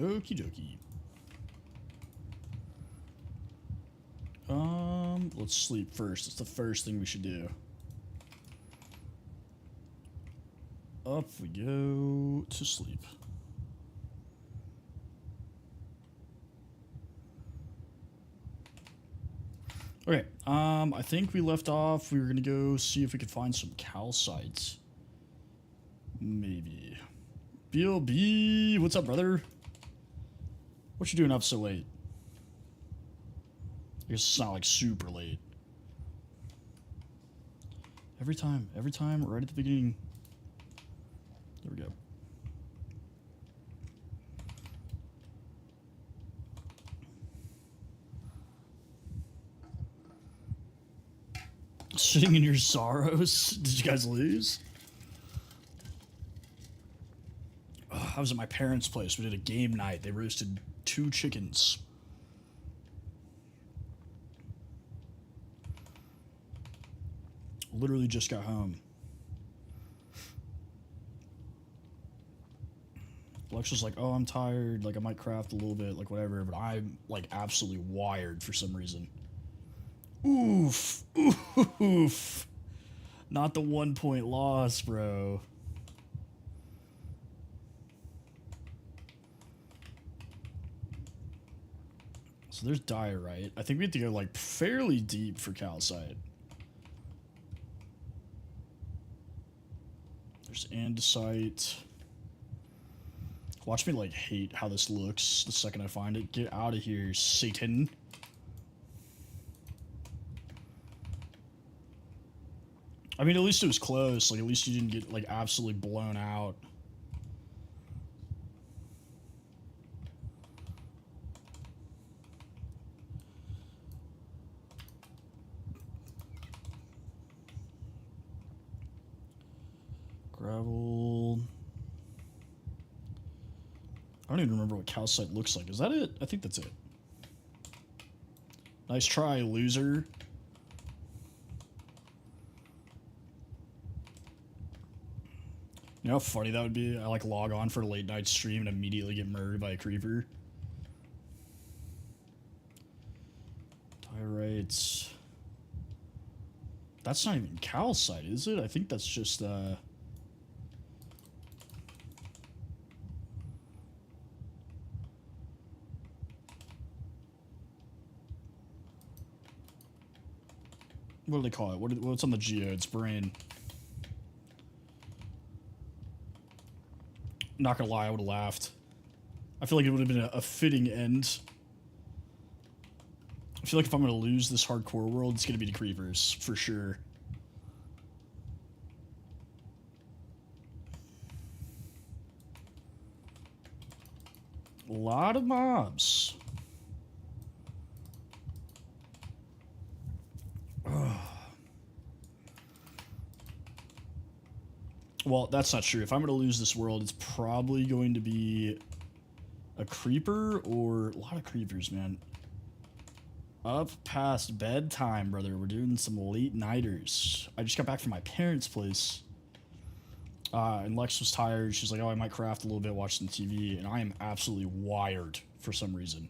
Okie dokie. Let's sleep first. That's the first thing we should do. Up we go to sleep. Okay, I think we left off. We were gonna go see if we could find some calcite. Maybe. BLB, what's up, brother? What you doing up so late? I guess it's not like super late. Every time, right at the beginning. There we go. Sitting in your sorrows? Did you guys lose? I was at my parents' place. We did a game night. They roasted 2 chickens. Literally just got home. Lex was like, oh, I'm tired. Like, I might craft a little bit, like, whatever. But I'm, like, absolutely wired for some reason. Oof. Oof. Not the 1 point loss, bro. So there's diorite. I think we have to go, like, fairly deep for calcite. There's andesite. Watch me, like, hate how this looks the second I find it. Get out of here, Satan. I mean, at least it was close. Like, at least you didn't get, like, absolutely blown out. Gravel. I don't even remember what calcite looks like. Is that it? I think that's it. Nice try, loser. You know how funny that would be? I like log on for a late night stream and immediately get murdered by a creeper. Diorites. That's not even calcite, is it? I think that's just what do they call it? What's on the geodes? Brain. Not gonna lie, I would have laughed. I feel like it would have been a fitting end. I feel like if I'm gonna lose this hardcore world, it's gonna be the creepers, for sure. A lot of mobs. Well, that's not true. If I'm going to lose this world, it's probably going to be a creeper or a lot of creepers, man. Up past bedtime, brother. We're doing some late nighters. I just got back from my parents' place. And Lex was tired. She's like, oh, I might craft a little bit, watch some TV. And I am absolutely wired for some reason.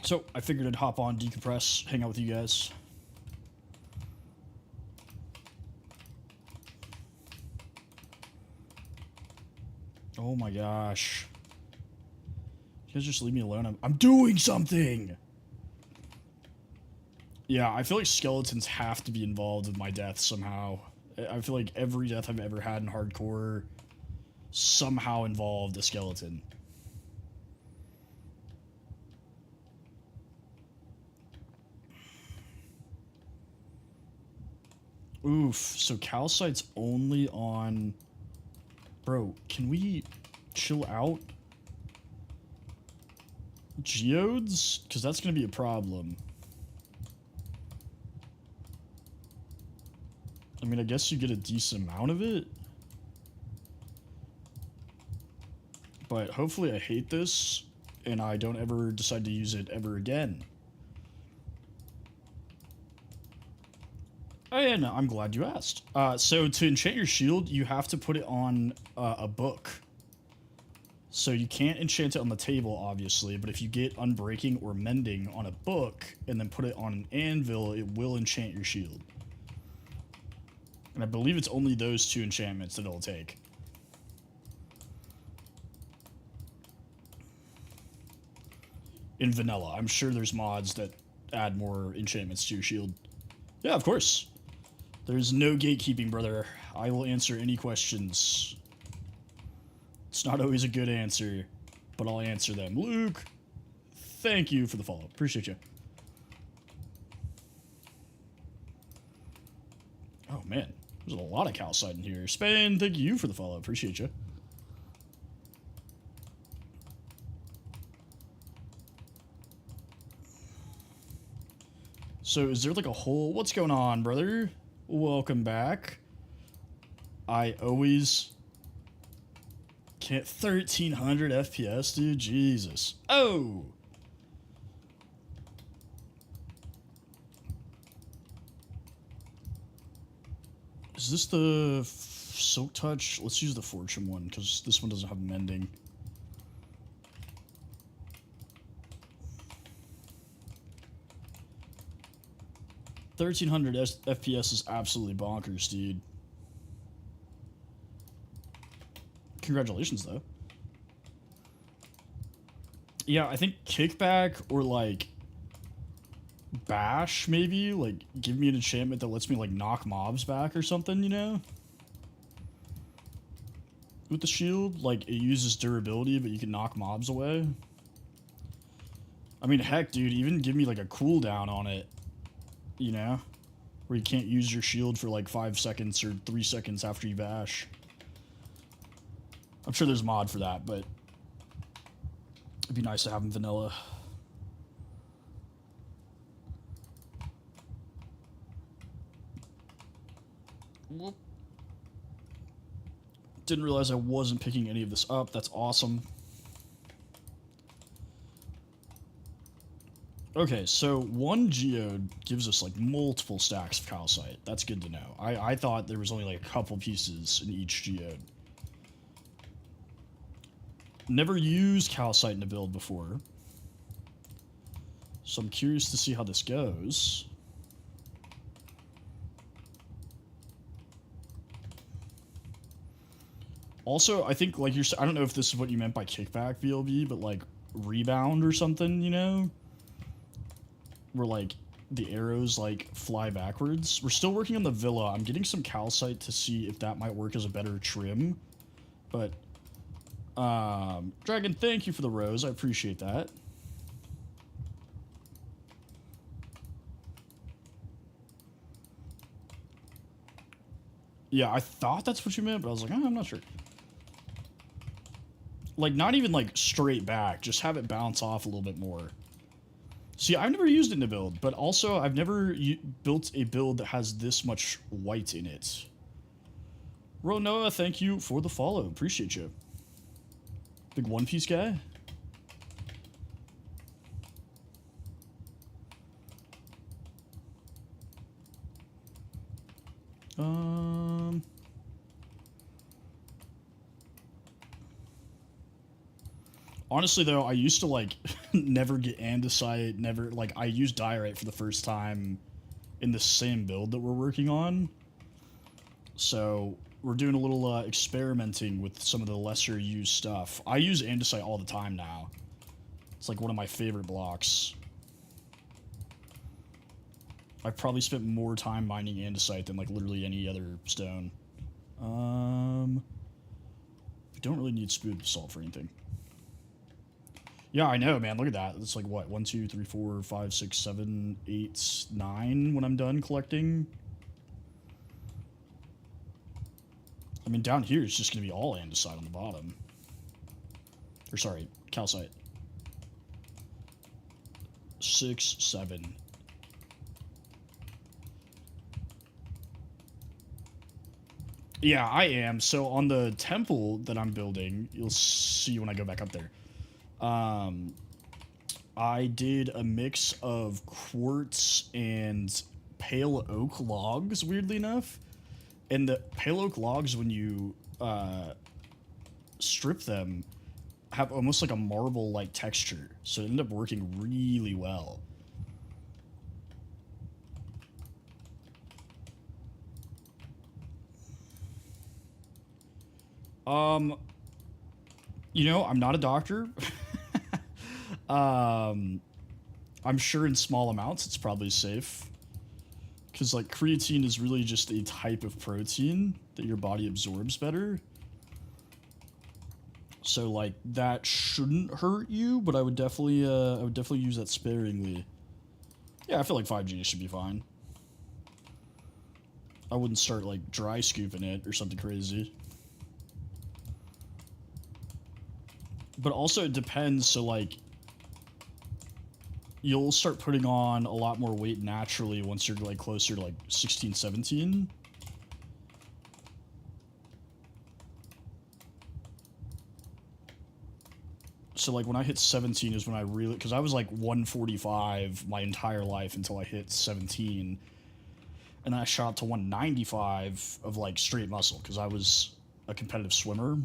So I figured I'd hop on, decompress, hang out with you guys. Oh my gosh. You guys just leave me alone. I'm doing something! Yeah, I feel like skeletons have to be involved with my death somehow. I feel like every death I've ever had in hardcore somehow involved a skeleton. Oof, so calcite's only on... Bro, can we chill out? Geodes? Because that's going to be a problem. I mean, I guess you get a decent amount of it. But hopefully I hate this, and I don't ever decide to use it ever again. Oh yeah, no, I'm glad you asked. So to enchant your shield, you have to put it on a book. So you can't enchant it on the table, obviously, but if you get Unbreaking or Mending on a book and then put it on an anvil, it will enchant your shield. And I believe it's only those 2 enchantments that it'll take. In vanilla. I'm sure there's mods that add more enchantments to your shield. Yeah, of course. There's no gatekeeping, brother. I will answer any questions. It's not always a good answer, but I'll answer them. Luke, thank you for the follow. Appreciate you. Oh, man. There's a lot of calcite in here. Spain, thank you for the follow. Appreciate you. So is there like a whole... What's going on, brother? Welcome back. I always... Can't 1300 FPS, dude. Jesus. Oh! Is this the Silk Touch? Let's use the Fortune one, because this one doesn't have Mending. $1,300 FPS is absolutely bonkers, dude. Congratulations, though. Yeah, I think Kickback or, like, Bash, maybe? Like, give me an enchantment that lets me, like, knock mobs back or something, you know? With the shield, like, it uses durability, but you can knock mobs away. I mean, heck, dude, even give me, like, a cooldown on it, you know? Where you can't use your shield for, like, 5 seconds or 3 seconds after you bash. I'm sure there's a mod for that, but it'd be nice to have in vanilla. Whoop. Didn't realize I wasn't picking any of this up. That's awesome. Okay, so 1 geode gives us like multiple stacks of calcite. That's good to know. I thought there was only like a couple pieces in each geode. Never used calcite in a build before, so I'm curious to see how this goes. Also, I think, like, I don't know if this is what you meant by kickback VLB, but, like, rebound or something, you know? Where, like, the arrows, like, fly backwards. We're still working on the villa. I'm getting some calcite to see if that might work as a better trim. But, Dragon, thank you for the rose. I appreciate that. Yeah, I thought that's what you meant, but I was like, oh, I'm not sure. Like, not even, like, straight back. Just have it bounce off a little bit more. See, I've never used it in a build, but also I've never built a build that has this much white in it. Ronoa, thank you for the follow. Appreciate you. Big One Piece guy. Honestly, though, I used to, like, never get andesite, never, like, I used diorite for the first time in the same build that we're working on. So, we're doing a little, experimenting with some of the lesser used stuff. I use andesite all the time now. It's, like, one of my favorite blocks. I've probably spent more time mining andesite than, like, literally any other stone. We don't really need smooth basalt for anything. Yeah, I know, man. Look at that. It's like, what? 1, 2, 3, 4, 5, 6, 7, 8, 9 when I'm done collecting. I mean, down here, it's just going to be all andesite on the bottom. Or, sorry, calcite. 6, 7. Yeah, I am. So, on the temple that I'm building, you'll see when I go back up there. I did a mix of quartz and pale oak logs, weirdly enough. And the pale oak logs, when you strip them, have almost like a marble-like texture, so it ended up working really well. Um, I'm not a doctor. um, I'm sure in small amounts it's probably safe. Because, like, creatine is really just a type of protein that your body absorbs better. So, like, that shouldn't hurt you, but I would definitely use that sparingly. Yeah, I feel like 5G should be fine. I wouldn't start, like, dry scooping it or something crazy. But also it depends, so, like, you'll start putting on a lot more weight naturally once you're, like, closer to, like, 16, 17. So, like, when I hit 17 is when I really... Because I was, like, 145 my entire life until I hit 17. And then I shot up to 195 of, like, straight muscle because I was a competitive swimmer.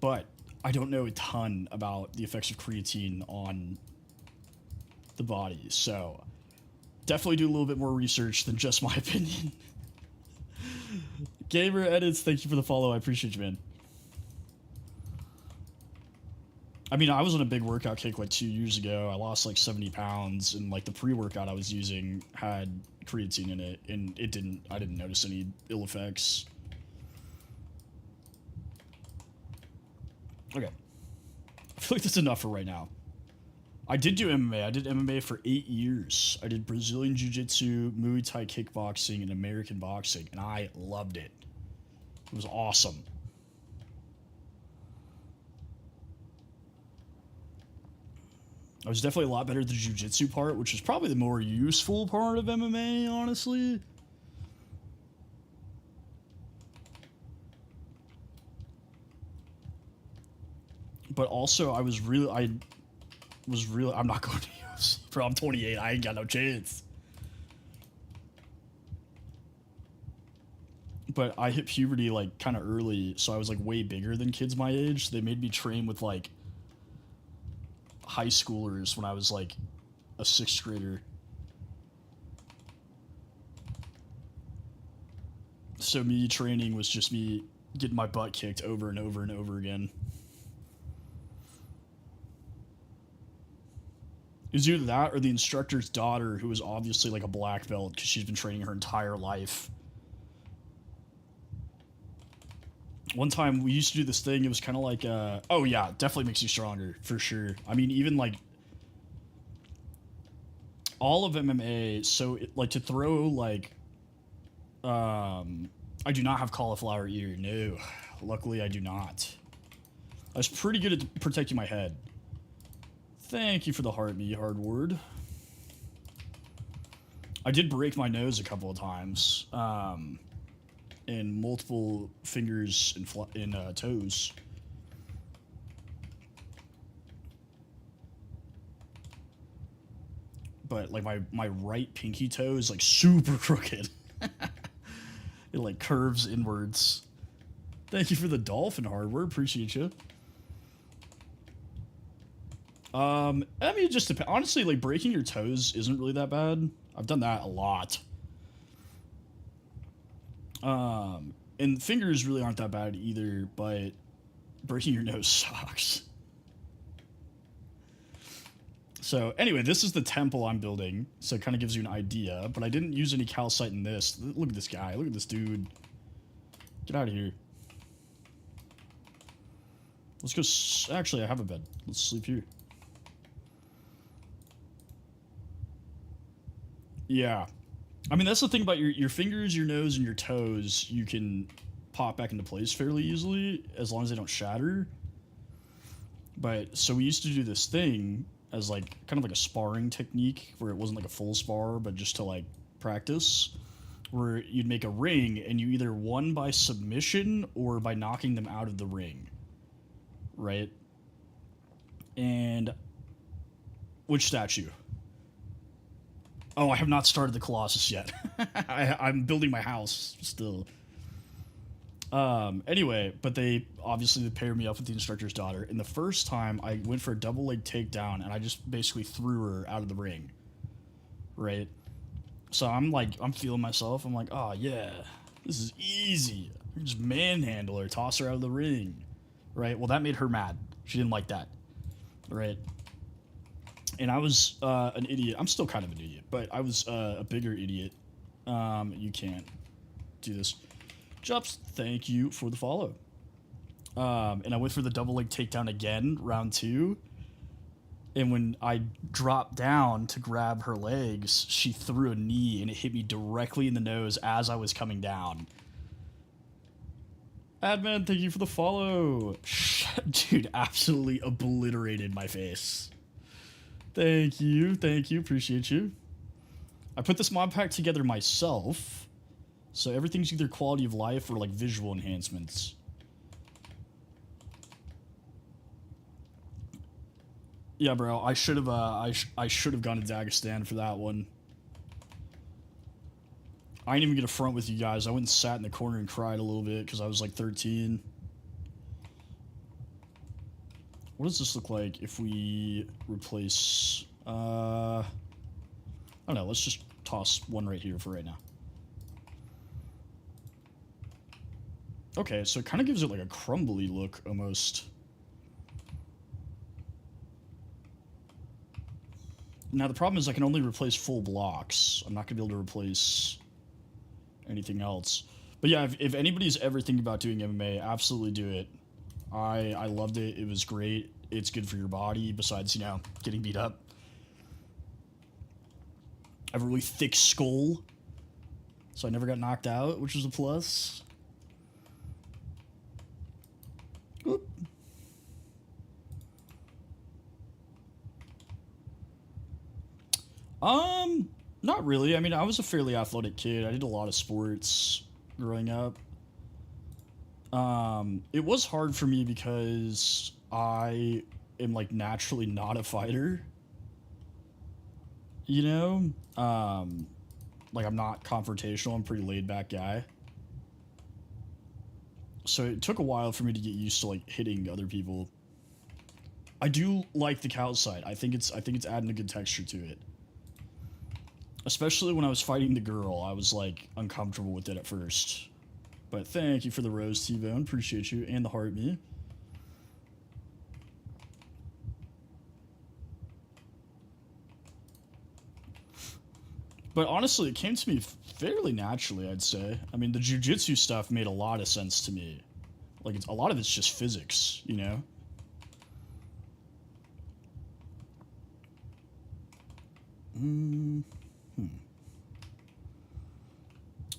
But I don't know a ton about the effects of creatine on the body, so definitely do a little bit more research than just my opinion. Gamer Edits, thank you for the follow. I appreciate you, man. I mean, I was on a big workout kick like 2 years ago. I lost like 70 pounds, and like the pre-workout I was using had creatine in it, and I didn't notice any ill effects. Okay. I feel like that's enough for right now. I did do MMA. I did MMA for 8 years. I did Brazilian Jiu-Jitsu, Muay Thai kickboxing, and American boxing, and I loved it. It was awesome. I was definitely a lot better at the Jiu-Jitsu part, which is probably the more useful part of MMA, honestly. But also, I'm not going to UFC, bro. I'm 28. I ain't got no chance. But I hit puberty, like, kind of early, so I was, like, way bigger than kids my age. So they made me train with, like, high schoolers when I was, like, a 6th grader. So me training was just me getting my butt kicked over and over and over again. It was either that or the instructor's daughter, who was obviously like a black belt because she's been training her entire life. One time we used to do this thing. It was kind of like, oh yeah, definitely makes you stronger for sure. I mean, even like all of MMA. So like to throw like, I do not have cauliflower ear. No, luckily I do not. I was pretty good at protecting my head. Thank you for the heart me hard word. I did break my nose a couple of times, and multiple fingers and toes. But like my right pinky toe is like super crooked. It like curves inwards. Thank you for the dolphin hardware. Appreciate you. I mean, it just depends. Honestly, like breaking your toes isn't really that bad. I've done that a lot. And fingers really aren't that bad either, but breaking your nose sucks. So anyway, this is the temple I'm building, so it kind of gives you an idea, but I didn't use any calcite in this. Look at this guy. Look at this dude. Get out of here. Let's go. Actually, I have a bed. Let's sleep here. Yeah. I mean, that's the thing about your fingers, your nose, and your toes. You can pop back into place fairly easily as long as they don't shatter. But so we used to do this thing as like kind of like a sparring technique where it wasn't like a full spar, but just to like practice, where you'd make a ring and you either won by submission or by knocking them out of the ring. Right? And which statue? Oh, I have not started the Colossus yet. I'm building my house still. Anyway, but they paired me up with the instructor's daughter. And the first time I went for a double leg takedown and I just basically threw her out of the ring. Right? So I'm feeling myself. I'm like, oh yeah, this is easy. I can just manhandle her, toss her out of the ring. Right? Well, that made her mad. She didn't like that. Right? And I was an idiot. I'm still kind of an idiot, but I was a bigger idiot. You can't do this. Jups, thank you for the follow. And I went for the double leg takedown again, round 2. And when I dropped down to grab her legs, she threw a knee and it hit me directly in the nose as I was coming down. Adman, thank you for the follow. Dude, absolutely obliterated my face. Thank you, appreciate you. I put this mod pack together myself, so everything's either quality of life or like visual enhancements. Yeah, bro, I should have I should have gone to Dagestan for that one. I didn't even get a front with you guys. I went and sat in the corner and cried a little bit because I was like 13. What does this look like if we replace... I don't know. Let's just toss one right here for right now. Okay, so it kind of gives it like a crumbly look almost. Now the problem is I can only replace full blocks. I'm not going to be able to replace anything else. But yeah, if anybody's ever thinking about doing MMA, absolutely do it. I loved it. It was great. It's good for your body besides, you know, getting beat up. I have a really thick skull, so I never got knocked out, which was a plus. Oop. Not really. I mean, I was a fairly athletic kid. I did a lot of sports growing up. It was hard for me because I am like naturally not a fighter. You know? Like I'm not confrontational. I'm a pretty laid back guy. So it took a while for me to get used to like hitting other people. I do like the cow side. I think it's adding a good texture to it. Especially when I was fighting the girl, I was like uncomfortable with it at first. But thank you for the rose, T-Bone. Appreciate you. And the heart me. But honestly, it came to me fairly naturally, I'd say. I mean, the jiu-jitsu stuff made a lot of sense to me. Like, a lot of it's just physics, you know?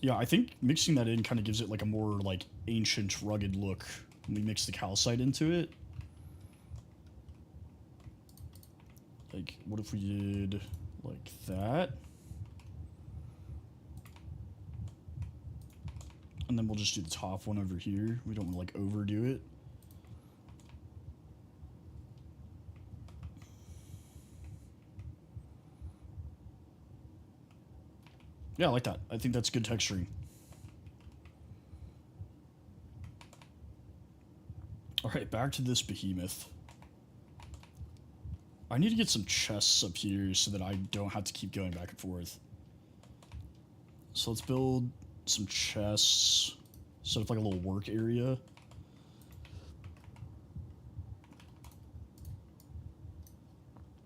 Yeah, I think mixing that in kind of gives it like a more like ancient, rugged look when we mix the calcite into it. Like, what if we did like that? And then we'll just do the top one over here. We don't want to like overdo it. Yeah, I like that. I think that's good texturing. Alright, back to this behemoth. I need to get some chests up here so that I don't have to keep going back and forth. So let's build some chests. Set up like a little work area.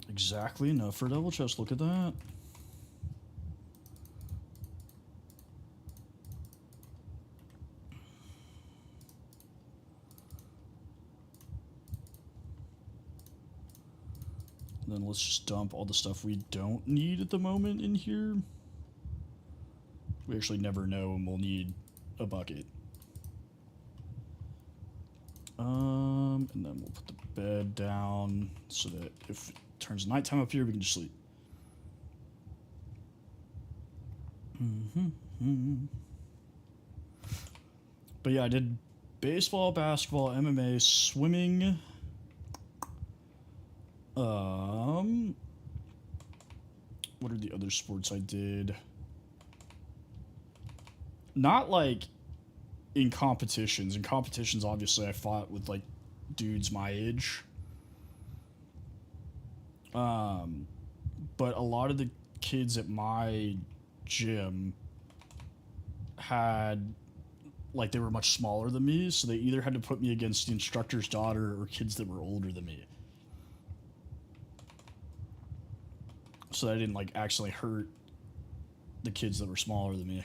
Exactly enough for a double chest. Look at that. Then let's just dump all the stuff we don't need at the moment in here. We actually never know when we'll need a bucket. And then we'll put the bed down so that if it turns nighttime up here, we can just sleep. But yeah, I did baseball, basketball, MMA, swimming. What are the other sports I did? Not like in competitions. In competitions, obviously, I fought with like dudes my age. But a lot of the kids at my gym had like they were much smaller than me, so they either had to put me against the instructor's daughter or kids that were older than me. So I didn't like actually hurt the kids that were smaller than me.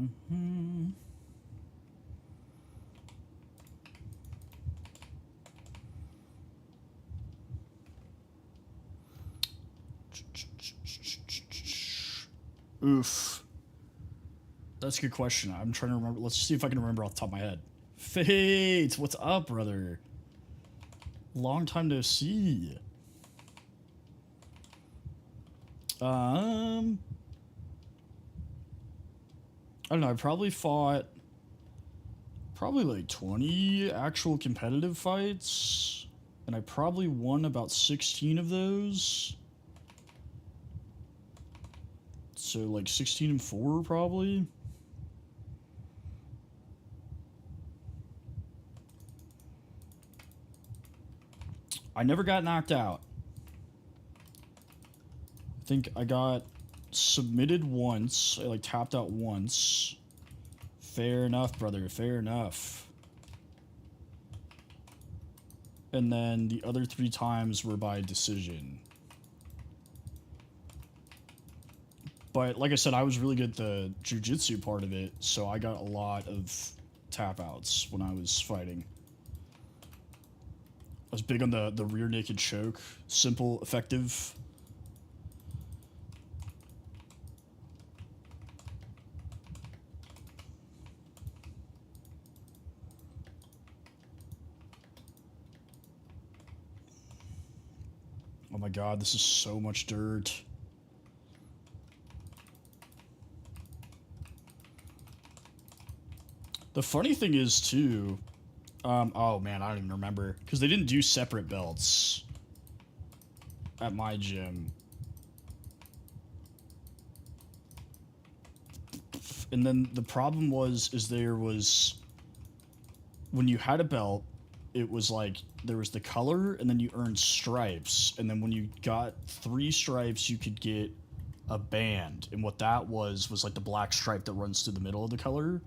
Mm-hmm. Oof. That's a good question. I'm trying to remember. Let's see if I can remember off the top of my head. Fate, what's up, brother? Long time no see. I don't know. I probably fought like 20 actual competitive fights, and I probably won about 16 of those. So like 16-4 probably. I never got knocked out. I think I got submitted once. I like tapped out once. Fair enough, brother. Fair enough. And then the other 3 times were by decision. But like I said, I was really good at the jiu-jitsu part of it, so I got a lot of tap outs when I was fighting. I was big on the rear naked choke. Simple, effective. Oh my god, this is so much dirt. The funny thing is, too... oh man, I don't even remember. Because they didn't do separate belts at my gym. And then the problem is there was... When you had a belt, it was like, there was the color, and then you earned stripes. And then when you got 3 stripes, you could get a band. And what that was like the black stripe that runs through the middle of the color.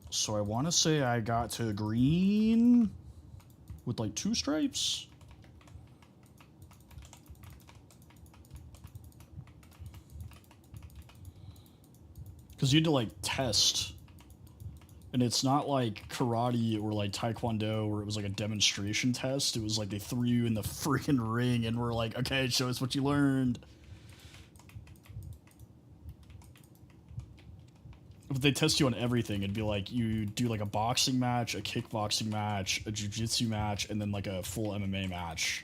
So I want to say I got to green with like 2 stripes. Because you had to like test. And it's not like karate or like taekwondo where it was like a demonstration test. It was like they threw you in the freaking ring and were like, okay, show us what you learned. But they test you on everything. It'd be like you do like a boxing match, a kickboxing match, a jiu-jitsu match, and then like a full MMA match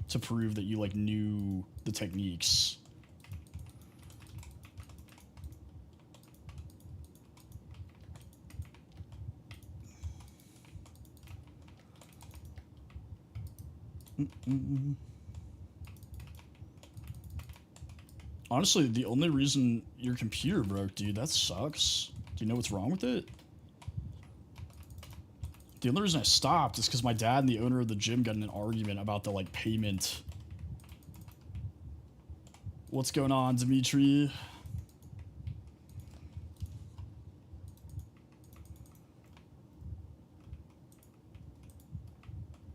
to prove that you like knew the techniques. Honestly, the only reason your computer broke, dude, that sucks. Do you know what's wrong with it? The only reason I stopped is because my dad and the owner of the gym got in an argument about the, like, payment. What's going on, Dimitri?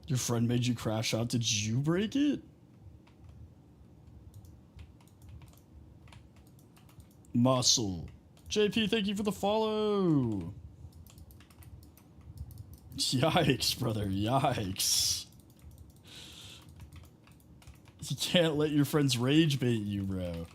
Your friend made you crash out. Did you break it? Muscle. JP, thank you for the follow. Yikes, brother. Yikes. You can't let your friends rage bait you, bro.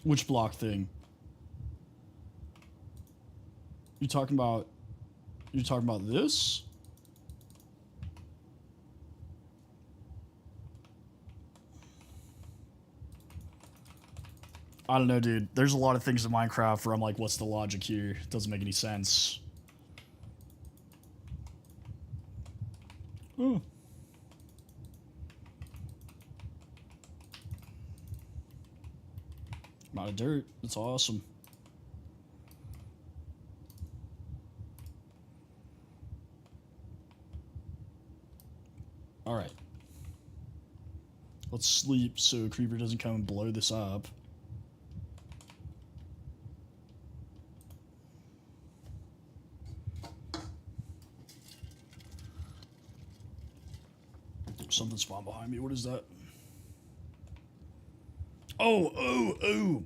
Which block thing? You talking about You're talking about this? I don't know, dude. There's a lot of things in Minecraft where I'm like, what's the logic here? It doesn't make any sense. Oh. I'm out of dirt. That's awesome. Alright. Let's sleep so a creeper doesn't come and blow this up. Something spawned behind me. What is that? Oh.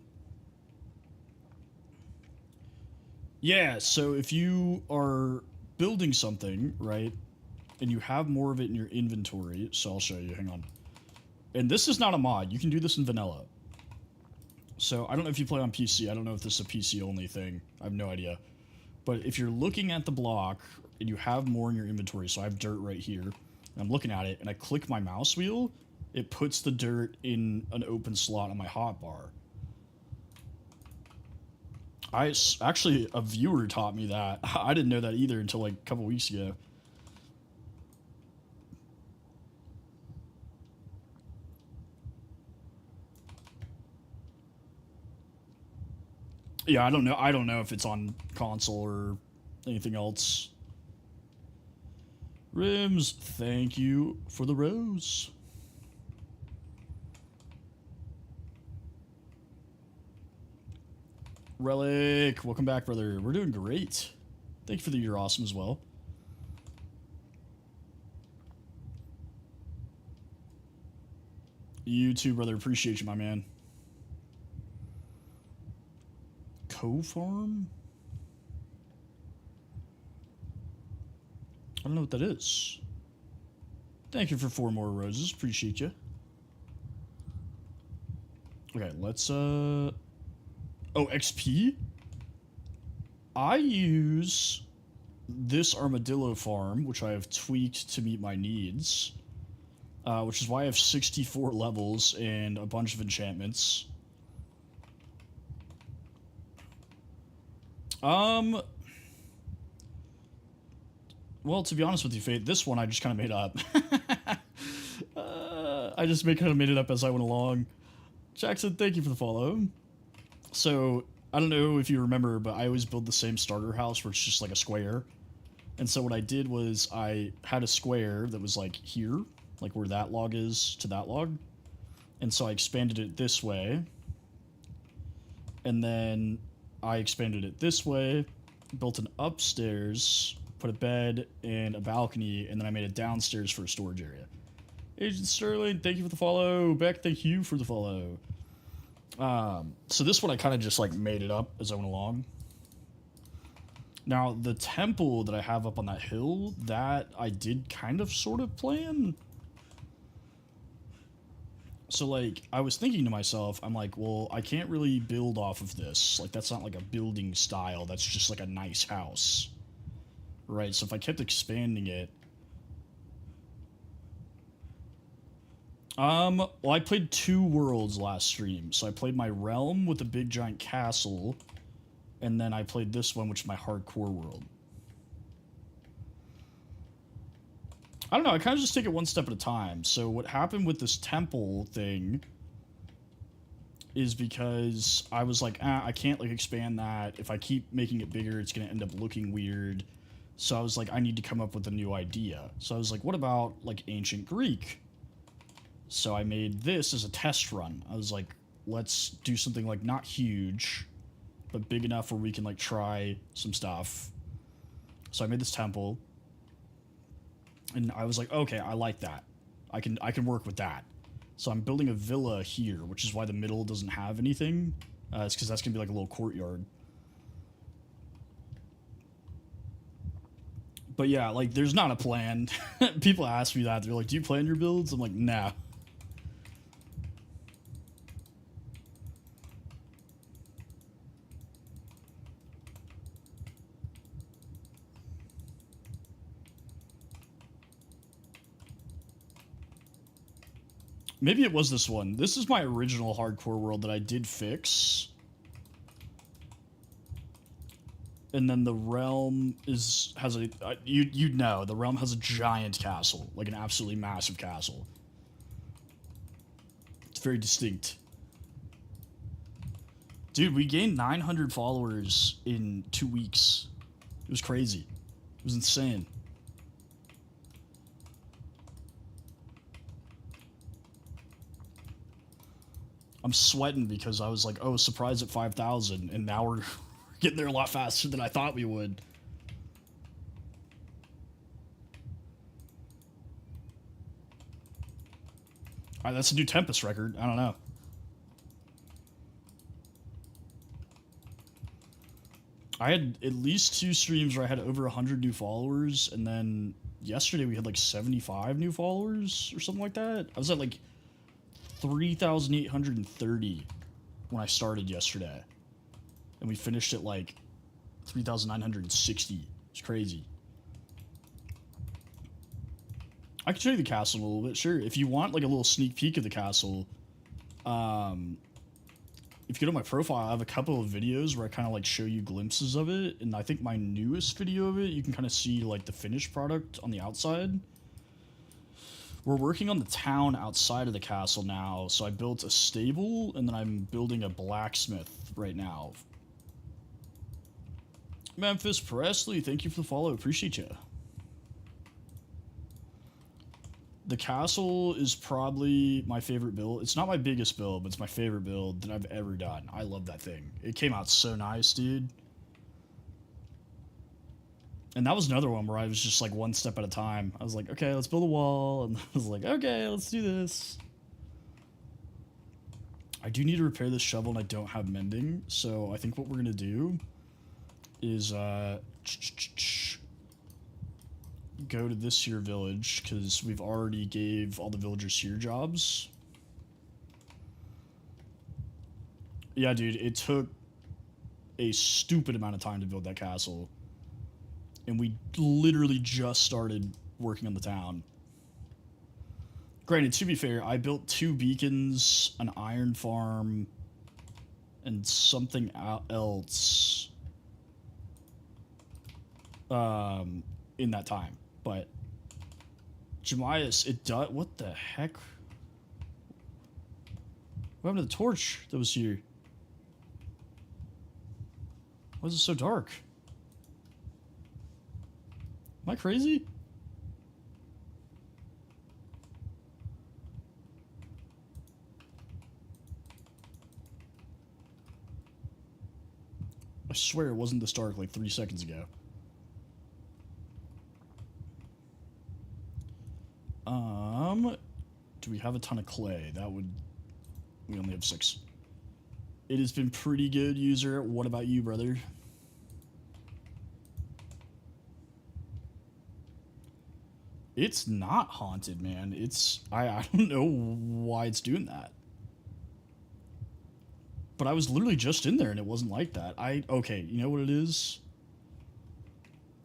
Yeah, so if you are building something, right, and you have more of it in your inventory, so I'll show you, hang on. And this is not a mod. You can do this in vanilla. So I don't know if you play on PC. I don't know if this is a PC only thing. I have no idea. But if you're looking at the block and you have more in your inventory, so I have dirt right here, and I'm looking at it, and I click my mouse wheel, it puts the dirt in an open slot on my hotbar. Actually, a viewer taught me that. I didn't know that either until like a couple weeks ago. Yeah, I don't know. I don't know if it's on console or anything else. Rims, thank you for the rose. Relic, welcome back, brother. We're doing great. Thank you for the you're awesome as well. You too, brother. Appreciate you, my man. Co-farm? I don't know what that is. Thank you for 4 more roses. Appreciate you. Okay, let's, Oh, XP? I use this armadillo farm, which I have tweaked to meet my needs, which is why I have 64 levels and a bunch of enchantments. Well, to be honest with you, Fate, this one I just kind of made up. I just kind of made it up as I went along. Jackson, thank you for the follow. So, I don't know if you remember, but I always build the same starter house where it's just like a square. And so what I did was I had a square that was like here, like where that log is to that log. And so I expanded it this way. And then I expanded it this way, built an upstairs, put a bed and a balcony, and then I made a downstairs for a storage area. Agent Sterling, thank you for the follow. Beck, thank you for the follow. So this one I kind of just like made it up as I went along. Now, the temple that I have up on that hill, that I did kind of sort of plan. So, like, I was thinking to myself, I'm like, well, I can't really build off of this. Like, that's not like a building style. That's just like a nice house. Right? So if I kept expanding it... well, I played 2 worlds last stream. So I played my realm with a big giant castle, and then I played this one, which is my hardcore world. I don't know, I kind of just take it one step at a time. So what happened with this temple thing is because I was like, I can't like expand that. If I keep making it bigger, it's going to end up looking weird. So I was like, I need to come up with a new idea. So I was like, what about like ancient Greek? So I made this as a test run. I was like, let's do something like not huge, but big enough where we can like try some stuff. So I made this temple, and I was like, okay, I like that. I can work with that. So I'm building a villa here, which is why the middle doesn't have anything. It's because that's gonna be like a little courtyard. But yeah, like there's not a plan. People ask me that. They're like, do you plan your builds? I'm like, nah. Maybe it was this one. This is my original hardcore world that I did fix. And then the realm has a you'd know the realm has a giant castle, like an absolutely massive castle. It's very distinct. Dude, we gained 900 followers in 2 weeks. It was crazy. It was insane. I'm sweating because I was like, oh, surprise at 5,000, and now we're getting there a lot faster than I thought we would. Alright, that's a new Tempest record. I don't know. I had at least 2 streams where I had over 100 new followers, and then yesterday we had like 75 new followers or something like that. I was at like 3,830 when I started yesterday. And we finished at like 3,960. It's crazy. I can show you the castle a little bit, sure. If you want like a little sneak peek of the castle, if you go to my profile, I have a couple of videos where I kind of like show you glimpses of it. And I think my newest video of it, you can kind of see like the finished product on the outside. We're working on the town outside of the castle now. So I built a stable, and then I'm building a blacksmith right now. Memphis Presley, thank you for the follow. Appreciate you. The castle is probably my favorite build. It's not my biggest build, but it's my favorite build that I've ever done. I love that thing. It came out so nice, dude. And that was another one where I was just like one step at a time. I was like, okay, let's build a wall. And I was like, okay, let's do this. I do need to repair this shovel, and I don't have mending. So I think what we're going to do is go to this here village, because we've already gave all the villagers here jobs. Yeah, dude, it took a stupid amount of time to build that castle. And we literally just started working on the town. Granted, to be fair, I built 2 beacons, an iron farm, and something else in that time. But Jemias, it does. What the heck? What happened to the torch that was here? Why is it so dark? Am I crazy? I swear it wasn't this dark like 3 seconds ago. Do we have a ton of clay? That would... We only have 6. It has been pretty good, user. What about you, brother? It's not haunted, man. It's... I don't know why it's doing that. But I was literally just in there and it wasn't like that. Okay, you know what it is?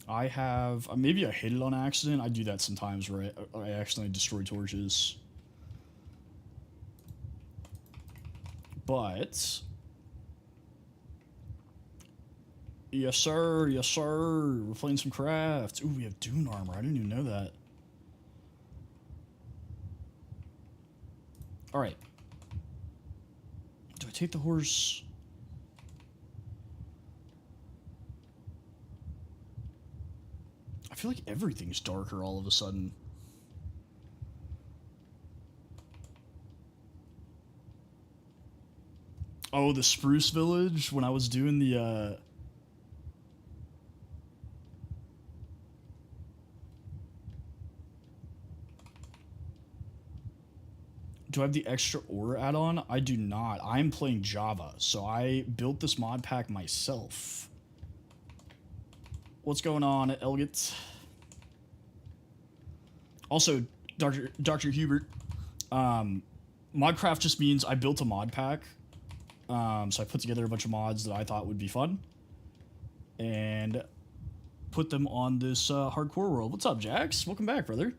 I have... maybe I hit it on accident. I do that sometimes where I accidentally destroy torches. But... Yes, sir. Yes, sir. We're playing some crafts. Ooh, we have Dune armor. I didn't even know that. Alright. Do I take the horse? I feel like everything's darker all of a sudden. Oh, the Spruce Village, when I was doing the, Do I have the extra ore add-on? I do not. I'm playing Java, so I built this mod pack myself. What's going on, Elgit? Also, Dr. Hubert, Modcraft just means I built a mod pack. So I put together a bunch of mods that I thought would be fun. And put them on this hardcore world. What's up, Jax? Welcome back, brother.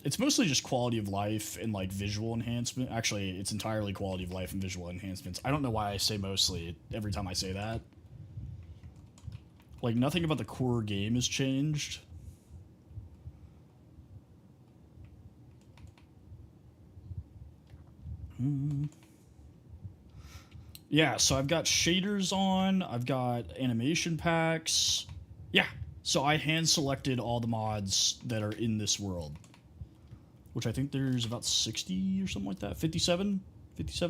It's mostly just quality of life and like visual enhancement. Actually, it's entirely quality of life and visual enhancements. I don't know why I say mostly every time I say that. Like, nothing about the core game has changed. Yeah, so I've got shaders on, I've got animation packs. Yeah, so I hand selected all the mods that are in this world, which I think there's about 60 or something like that. 57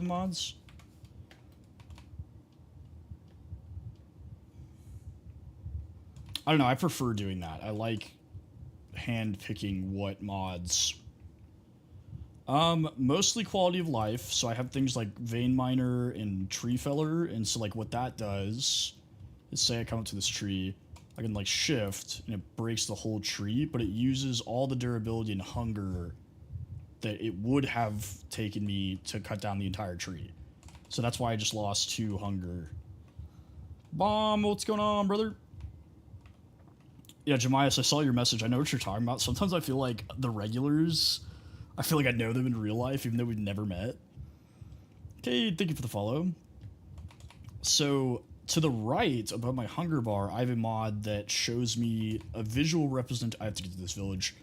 mods. I don't know, I prefer doing that. I like hand picking what mods. Mostly quality of life. So I have things like Vein Miner and Tree Feller, and so like what that does is, say I come up to this tree, I can like shift and it breaks the whole tree, but it uses all the durability and hunger that it would have taken me to cut down the entire tree. So that's why I just lost 2 hunger. Bomb, what's going on, brother? Yeah, Jemias, I saw your message. I know what you're talking about. Sometimes I feel like the regulars, I feel like I know them in real life, even though we've never met. Okay, thank you for the follow. So, to the right, above my hunger bar, I have a mod that shows me a visual I have to get to this village.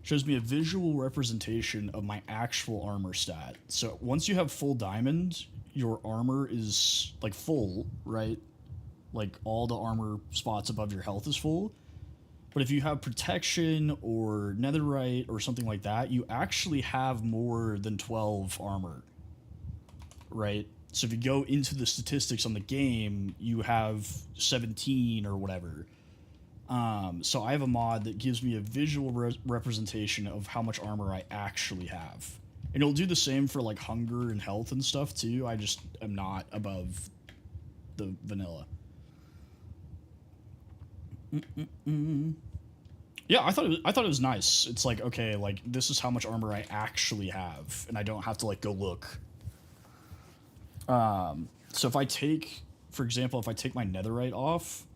Shows me a visual representation of my actual armor stat. So, once you have full diamond, your armor is, like, full, right? Like, all the armor spots above your health is full. But if you have protection or netherite or something like that, you actually have more than 12 armor, right? So if you go into the statistics on the game, you have 17 or whatever. So I have a mod that gives me a visual representation of how much armor I actually have. And it'll do the same for like hunger and health and stuff too. I just am not above the vanilla. Yeah, I thought it was nice. It's like, okay, like this is how much armor I actually have, and I don't have to like go look. So if I take, for example, if I take my netherite off,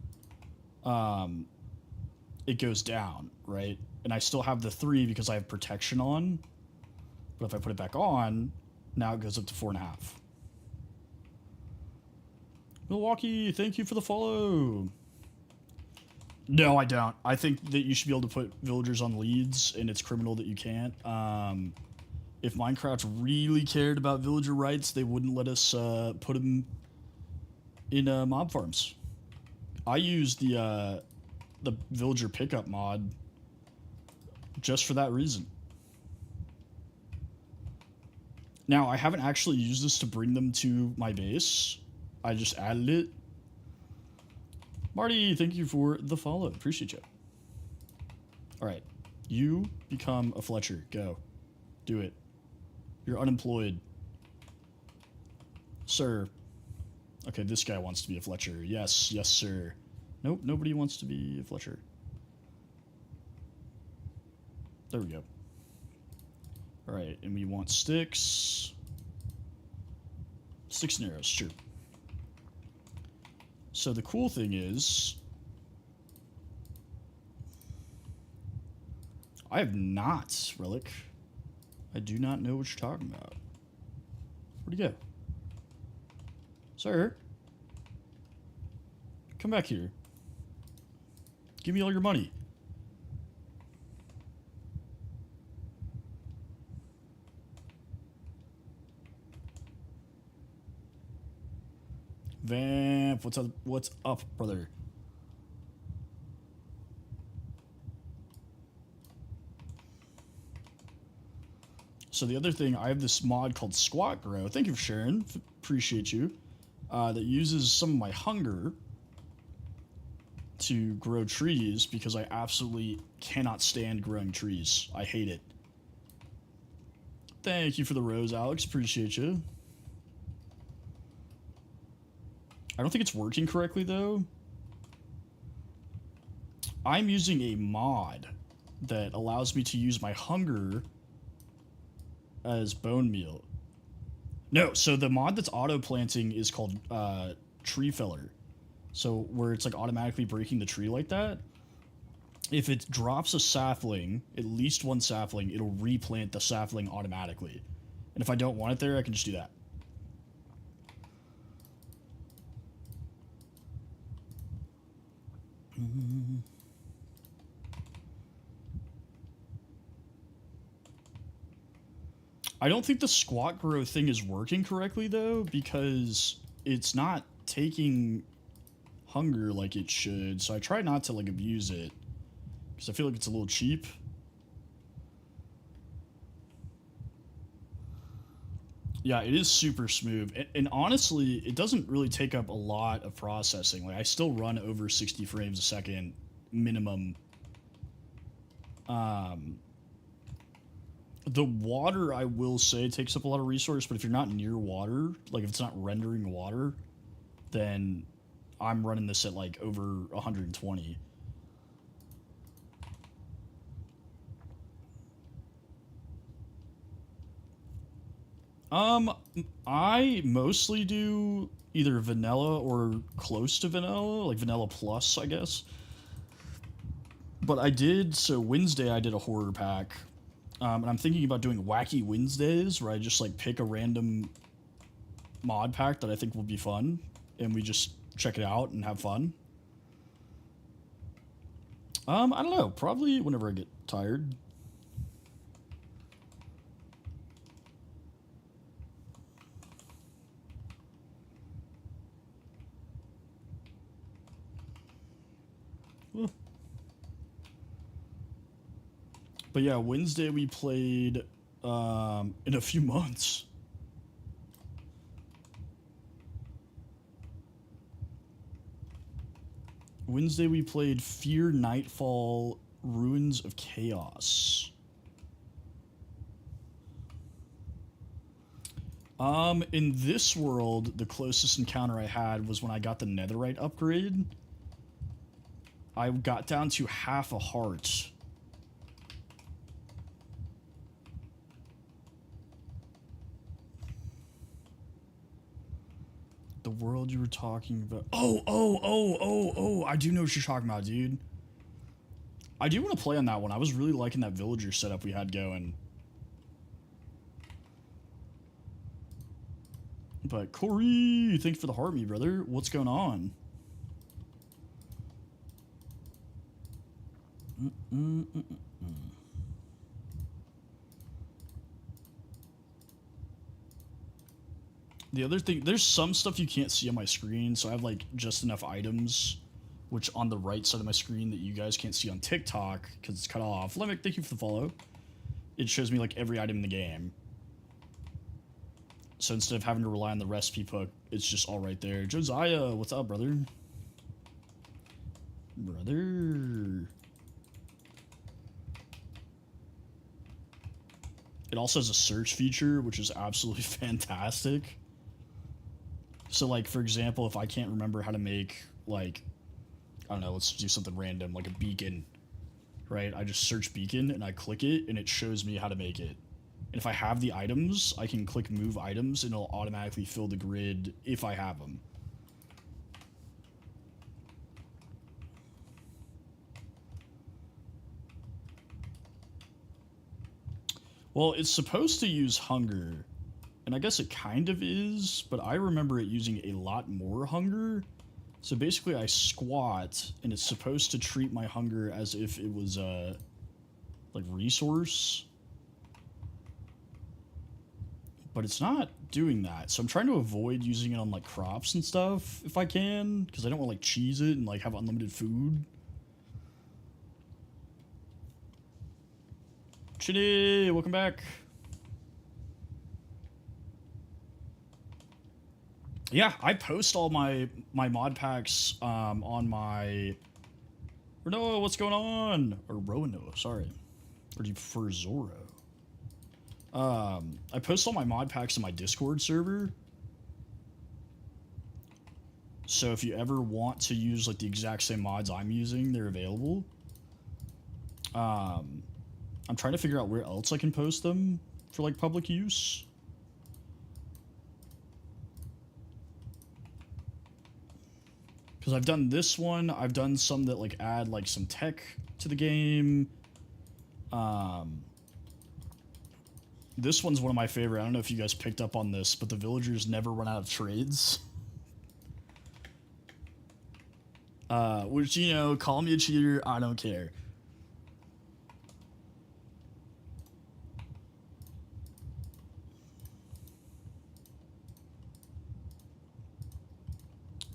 it goes down, right? And I still have the 3 because I have protection on. But if I put it back on, now it goes up to 4.5. Milwaukee, thank you for the follow. No, I don't. I think that you should be able to put villagers on leads, and it's criminal that you can't. If Minecraft really cared about villager rights, they wouldn't let us put them in mob farms. I use the villager pickup mod just for that reason. Now, I haven't actually used this to bring them to my base. I just added it. Marty, thank you for the follow. Appreciate you. All right. You become a Fletcher. Go. Do it. You're unemployed. Sir. Okay, this guy wants to be a Fletcher. Yes, yes, sir. Nope, nobody wants to be a Fletcher. There we go. All right, and we want sticks. Sticks and arrows, sure. So the cool thing is, I have not, Relic. I do not know what you're talking about. Where'd he go? Sir? Come back here. Give me all your money. Vamp, what's up, brother? So the other thing, I have this mod called Squat Grow. Thank you for sharing. Appreciate you. That uses some of my hunger to grow trees because I absolutely cannot stand growing trees. I hate it. Thank you for the rose, Alex. Appreciate you. I don't think it's working correctly, though. I'm using a mod that allows me to use my hunger as bone meal. No, so the mod that's auto-planting is called Tree Feller. So where it's like automatically breaking the tree like that. if it drops a sapling, at least one sapling, it'll replant the sapling automatically. And if I don't want it there, I can just do that. I don't think the squat grow thing is working correctly, though, because it's not taking hunger like it should. So I try not to, like, abuse it, because I feel like it's a little cheap. Yeah, it is super smooth. And honestly, it doesn't really take up a lot of processing. Like, I still run over 60 frames a second minimum. The water, I will say, takes up a lot of resource, but if you're not near water, like if it's not rendering water, then I'm running this at like over 120. I mostly do either vanilla or close to vanilla, like vanilla plus, I guess. But I did, so Wednesday I did a horror pack. And I'm thinking about doing Wacky Wednesdays, where I just like pick a random mod pack that I think will be fun, and we just check it out and have fun. I don't know, probably whenever I get tired. But yeah, Wednesday we played in a few months. Wednesday we played Fear Nightfall Ruins of Chaos. In this world, the closest encounter I had was when I got the netherite upgrade. I got down to half a heart. The world you were talking about. Oh, I do know what you're talking about, dude. I do want to play on that one. I was really liking that villager setup we had going. But Corey, thanks for the heart, me brother. What's going on? The other thing, there's some stuff you can't see on my screen, so I have like just enough items, which on the right side of my screen that you guys can't see on TikTok because it's cut off. Lemic, thank you for the follow. It shows me like every item in the game. So instead of having to rely on the recipe book, it's just all right there. Josiah, what's up, brother? Brother. It also has a search feature, which is absolutely fantastic. So, like, for example, if I can't remember how to make, like, I don't know, let's do something random, like a beacon, right? I just search beacon and I click it and it shows me how to make it. And if I have the items, I can click move items and it'll automatically fill the grid if I have them. Well, it's supposed to use hunger, and I guess it kind of is, but I remember it using a lot more hunger. So basically I squat, and it's supposed to treat my hunger as if it was a, like, resource. But it's not doing that, so I'm trying to avoid using it on, like, crops and stuff, if I can, because I don't want to, like, cheese it and, like, have unlimited food. Chitty, welcome back. Yeah, I post all my mod packs on my... Or what's going on? Or Roanoa, sorry. Or do you prefer Zoro? I post all my mod packs in my Discord server. So if you ever want to use like the exact same mods I'm using, they're available. I'm trying to figure out where else I can post them for like public use. Because I've done this one, I've done some that like add like some tech to the game. This one's one of my favorite. I don't know if you guys picked up on this, but the villagers never run out of trades. Which, you know, call me a cheater, I don't care.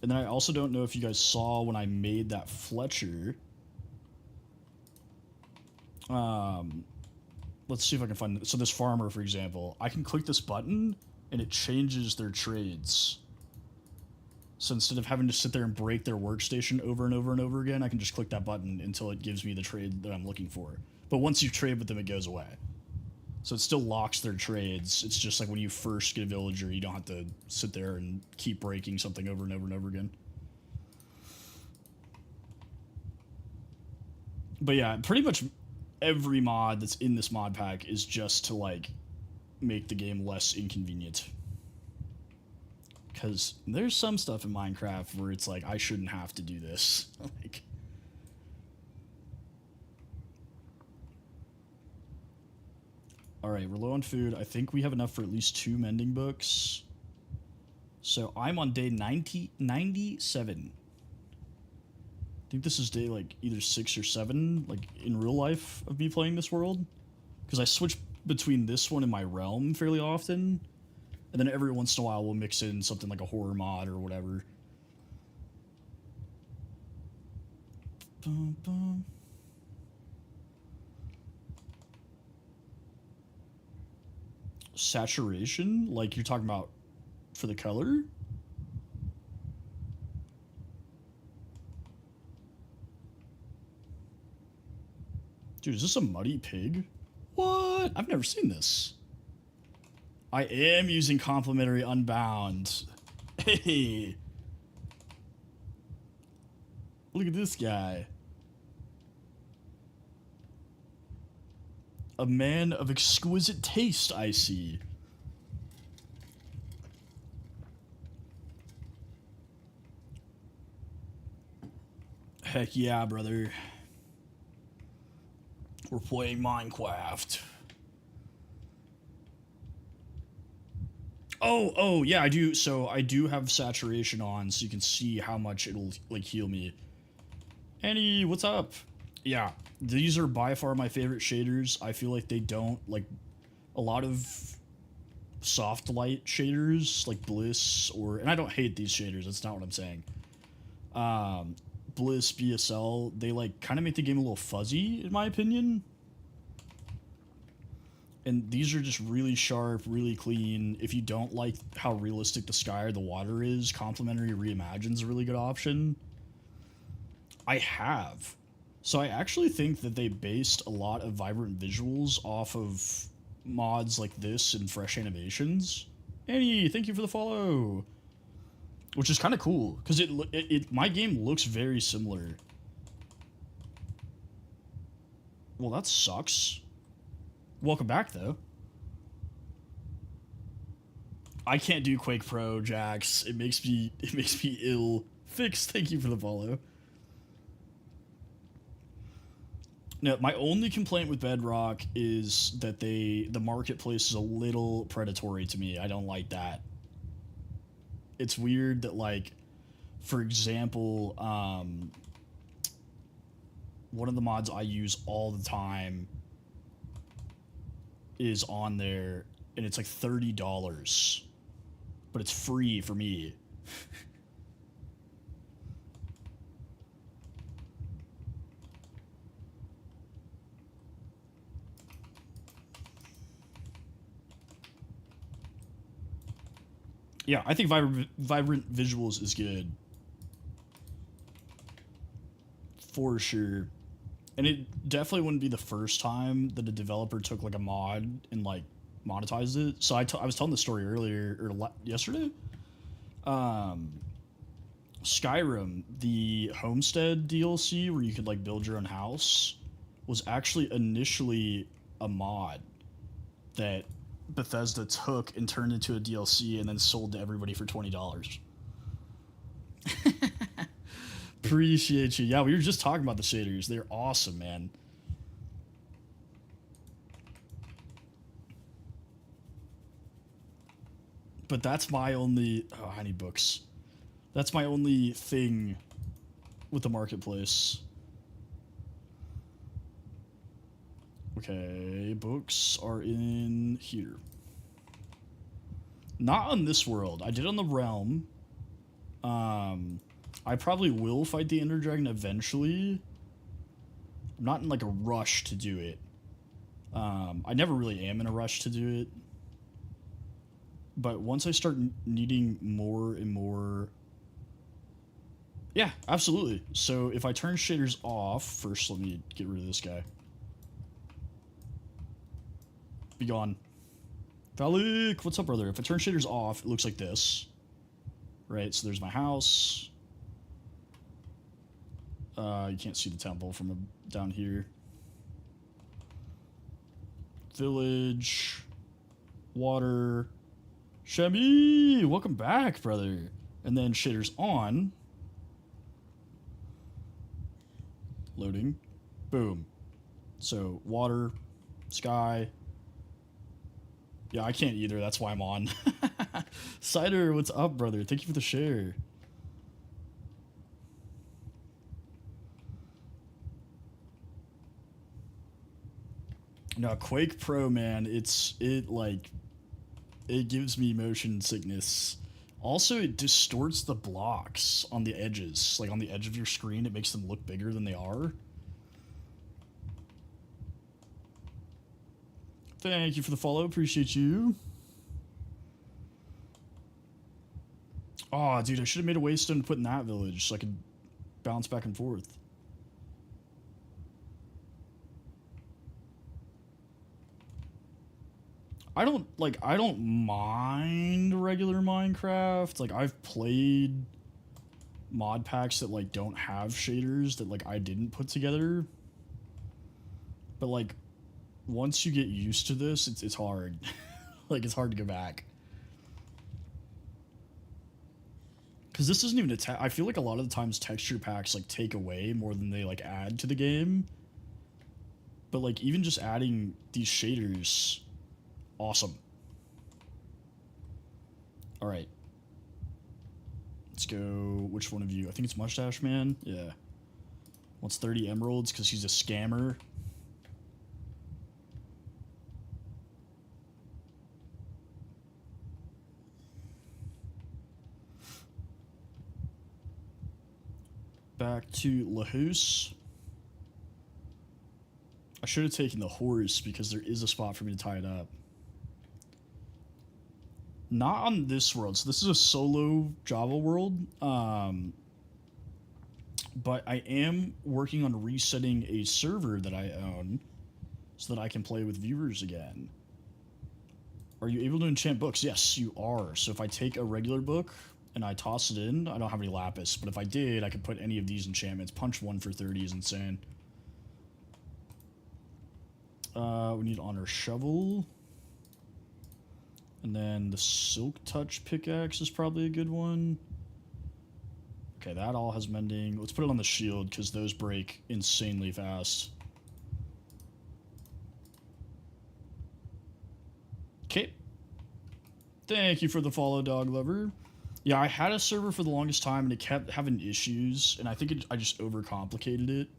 And then I also don't know if you guys saw when I made that Fletcher. Let's see if I can find... So this farmer, for example, I can click this button, and it changes their trades. So instead of having to sit there and break their workstation over and over and over again, I can just click that button until it gives me the trade that I'm looking for. But once you trade with them, it goes away. So it still locks their trades. It's just like when you first get a villager, you don't have to sit there and keep breaking something over and over and over again. But yeah, pretty much every mod that's in this mod pack is just to, like, make the game less inconvenient. Because there's some stuff in Minecraft where it's like, I shouldn't have to do this. Like... Alright, we're low on food. I think we have enough for at least 2 mending books. So I'm on day 97. I think this is day, like, either 6 or 7, like, in real life of me playing this world. Because I switch between this one and my realm fairly often. And then every once in a while we'll mix in something like a horror mod or whatever. Bum, bum. Saturation? Like you're talking about for the color? Dude, is this a muddy pig? What? I've never seen this. I am using Complementary Unbound. Hey. Look at this guy. A man of exquisite taste, I see. Heck yeah, brother. We're playing Minecraft. Oh, yeah, I do. So I do have saturation on, so you can see how much it'll, like, heal me. Annie, what's up? Yeah, these are by far my favorite shaders. I feel like they don't, like, a lot of soft light shaders, like Bliss, or, and I don't hate these shaders, that's not what I'm saying. Bliss, BSL, they, like, kind of make the game a little fuzzy, in my opinion. And these are just really sharp, really clean. If you don't like how realistic the sky or the water is, Complementary Reimagine's a really good option. I have. So I actually think that they based a lot of Vibrant Visuals off of mods like this and Fresh Animations. Annie, thank you for the follow. Which is kind of cool, because my game looks very similar. Well, that sucks. Welcome back, though. I can't do Quake Pro, Jax. It makes me ill. Fix, thank you for the follow. Now, my only complaint with Bedrock is that the marketplace is a little predatory to me. I don't like that. It's weird that, like, for example, one of the mods I use all the time is on there, and it's like $30, but it's free for me. Yeah, I think Vibrant Visuals is good. For sure. And it definitely wouldn't be the first time that a developer took, like, a mod and, like, monetized it. So I was telling the story earlier, or yesterday. Skyrim, the Homestead DLC where you could, like, build your own house, was actually initially a mod that Bethesda took and turned into a DLC and then sold to everybody for $20. Appreciate you. Yeah, we were just talking about the shaders. They're awesome, man. But that's my only... Oh, I need books. That's my only thing with the marketplace. Okay, books are in here. Not on this world. I did on the realm. I probably will fight the Ender Dragon eventually. I'm not in like a rush to do it. I never really am in a rush to do it. But once I start needing more and more... Yeah, absolutely. So if I turn shaders off... First, let me get rid of this guy. Be gone. Valik, what's up, brother? If I turn shaders off, it looks like this. Right, so there's my house. You can't see the temple from down here. Village. Water. Shemi, welcome back, brother. And then shaders on. Loading. Boom. So, water, sky. Yeah, I can't either. That's why I'm on. Cider, what's up, brother? Thank you for the share. No, Quake Pro, man, it gives me motion sickness. Also, it distorts the blocks on the edges. Like on the edge of your screen, it makes them look bigger than they are. Thank you for the follow. Appreciate you. Oh, dude, I should have made a waystone to put in that village so I could bounce back and forth. I don't mind regular Minecraft. Like, I've played mod packs that, like, don't have shaders that, like, I didn't put together. But, like, once you get used to this, it's hard. Like, it's hard to go back. Because this isn't even I feel like a lot of the times texture packs, like, take away more than they, like, add to the game. But, like, even just adding these shaders... Awesome. Alright. Let's go... Which one of you? I think it's Mustache Man? Yeah. Wants 30 emeralds because he's a scammer. Back to Lahus. I should have taken the horse because there is a spot for me to tie it up. Not on this world. So this is a solo Java world. But I am working on resetting a server that I own so that I can play with viewers again. Are you able to enchant books? Yes, you are. So if I take a regular book and I toss it in, I don't have any lapis, but if I did, I could put any of these enchantments. Punch 1 for 30 is insane. We need honor shovel. And then the silk touch pickaxe is probably a good one. Okay, that all has mending. Let's put it on the shield because those break insanely fast. Okay. Thank you for the follow, dog lover. Yeah, I had a server for the longest time and it kept having issues, and I think I just overcomplicated it.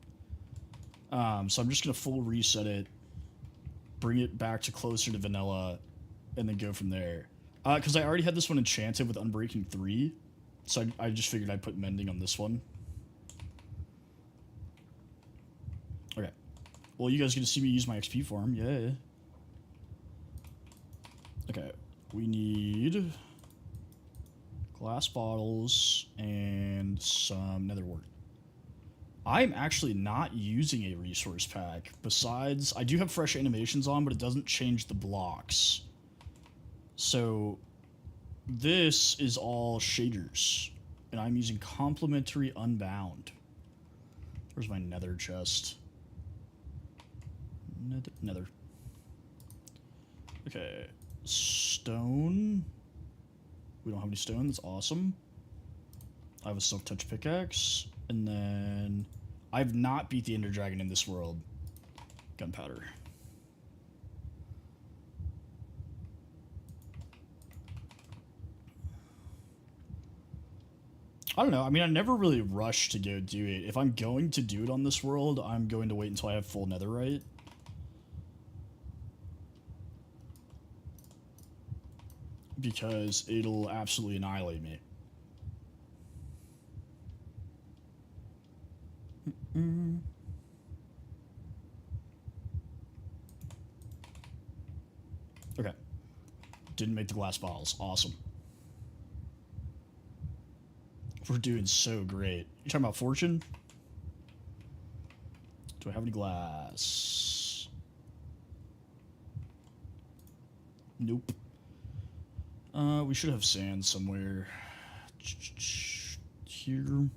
So I'm just going to full reset it, bring it back to closer to vanilla, and then go from there. Because I already had this one enchanted with Unbreaking 3, so I just figured I'd put Mending on this one. Okay. Well, you guys get to see me use my XP farm. Yeah. Okay. We need glass bottles and some nether wart. I'm actually not using a resource pack. Besides, I do have fresh animations on, but it doesn't change the blocks. So this is all shaders, and I'm using complementary unbound. Where's my nether chest? Nether. Okay, stone. We don't have any stone. That's awesome. I have a silk touch pickaxe. And then I've not beat the Ender Dragon in this world. Gunpowder. I don't know. I mean, I never really rush to go do it. If I'm going to do it on this world, I'm going to wait until I have full netherite. Because it'll absolutely annihilate me. Okay. Didn't make the glass bottles. Awesome. We're doing so great. You talking about fortune? Do I have any glass? Nope. We should have sand somewhere. Here.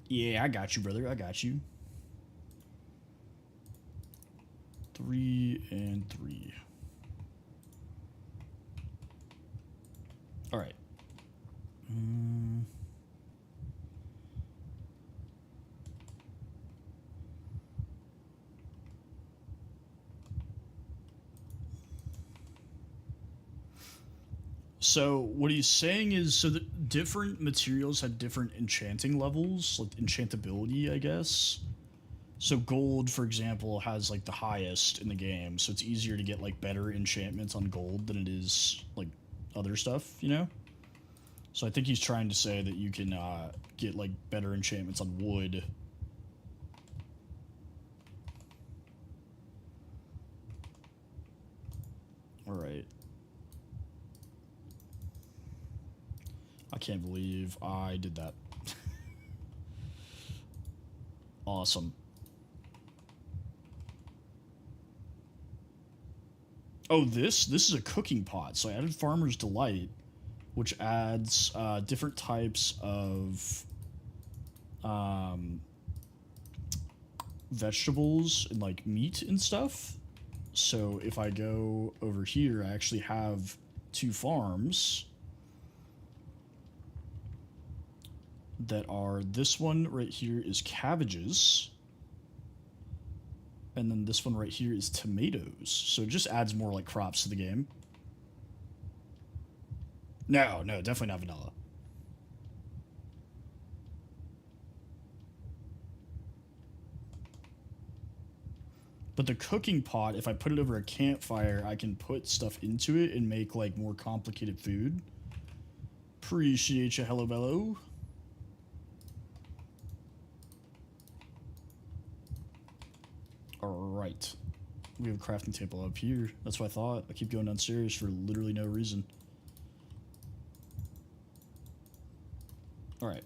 Yeah, I got you, brother. I got you. 3 and 3. All right. So what he's saying is, so that different materials have different enchanting levels, like enchantability, I guess. So gold, for example, has like the highest in the game, so it's easier to get like better enchantments on gold than it is like other stuff, you know? So I think he's trying to say that you can get like better enchantments on wood. All right. I can't believe I did that. Awesome. Oh, this is a cooking pot. So I added Farmer's Delight, which adds different types of vegetables and like meat and stuff. So if I go over here, I actually have 2 farms that are, this one right here is cabbages, and then this one right here is tomatoes. So it just adds more like crops to the game. No, definitely not vanilla. But the cooking pot, if I put it over a campfire, I can put stuff into it and make like more complicated food. Appreciate you, hello bello. Alright. We have a crafting table up here. That's what I thought. I keep going downstairs for literally no reason. Alright.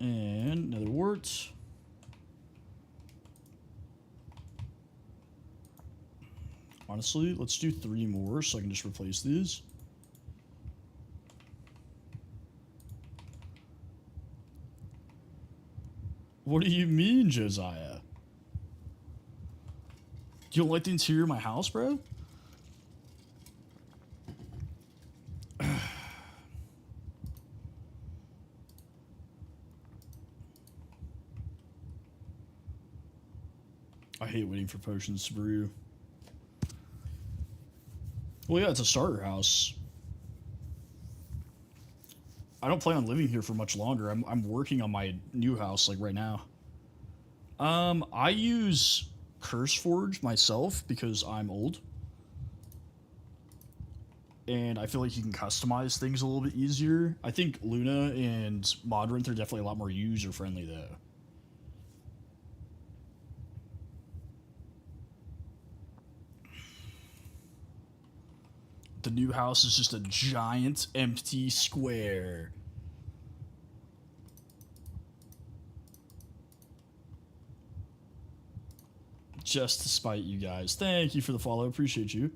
And another wart. Honestly, let's do 3 more so I can just replace these. What do you mean, Josiah? You don't like the interior of my house, bro? I hate waiting for potions to brew. Well, yeah, it's a starter house. I don't plan on living here for much longer. I'm working on my new house like right now. I use CurseForge myself because I'm old. And I feel like you can customize things a little bit easier. I think Luna and Modrinth are definitely a lot more user-friendly, though. The new house is just a giant empty square. Just to spite you guys. Thank you for the follow. Appreciate you.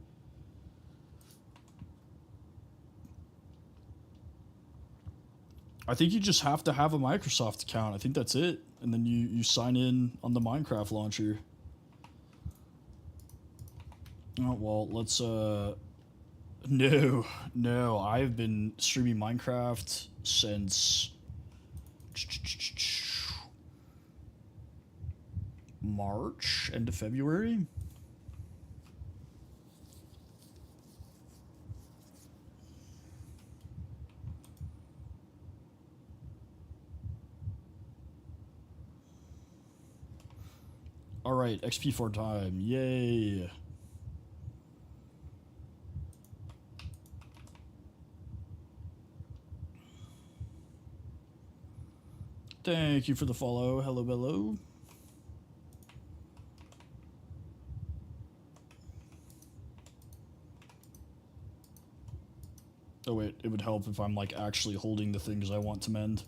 I think you just have to have a Microsoft account. I think that's it. And then you sign in on the Minecraft launcher. Oh, well, let's, no, I've been streaming Minecraft since March, end of February. All right, XP4 time. Yay. Thank you for the follow. Hello, hello. Oh wait, it would help if I'm like actually holding the things I want to mend.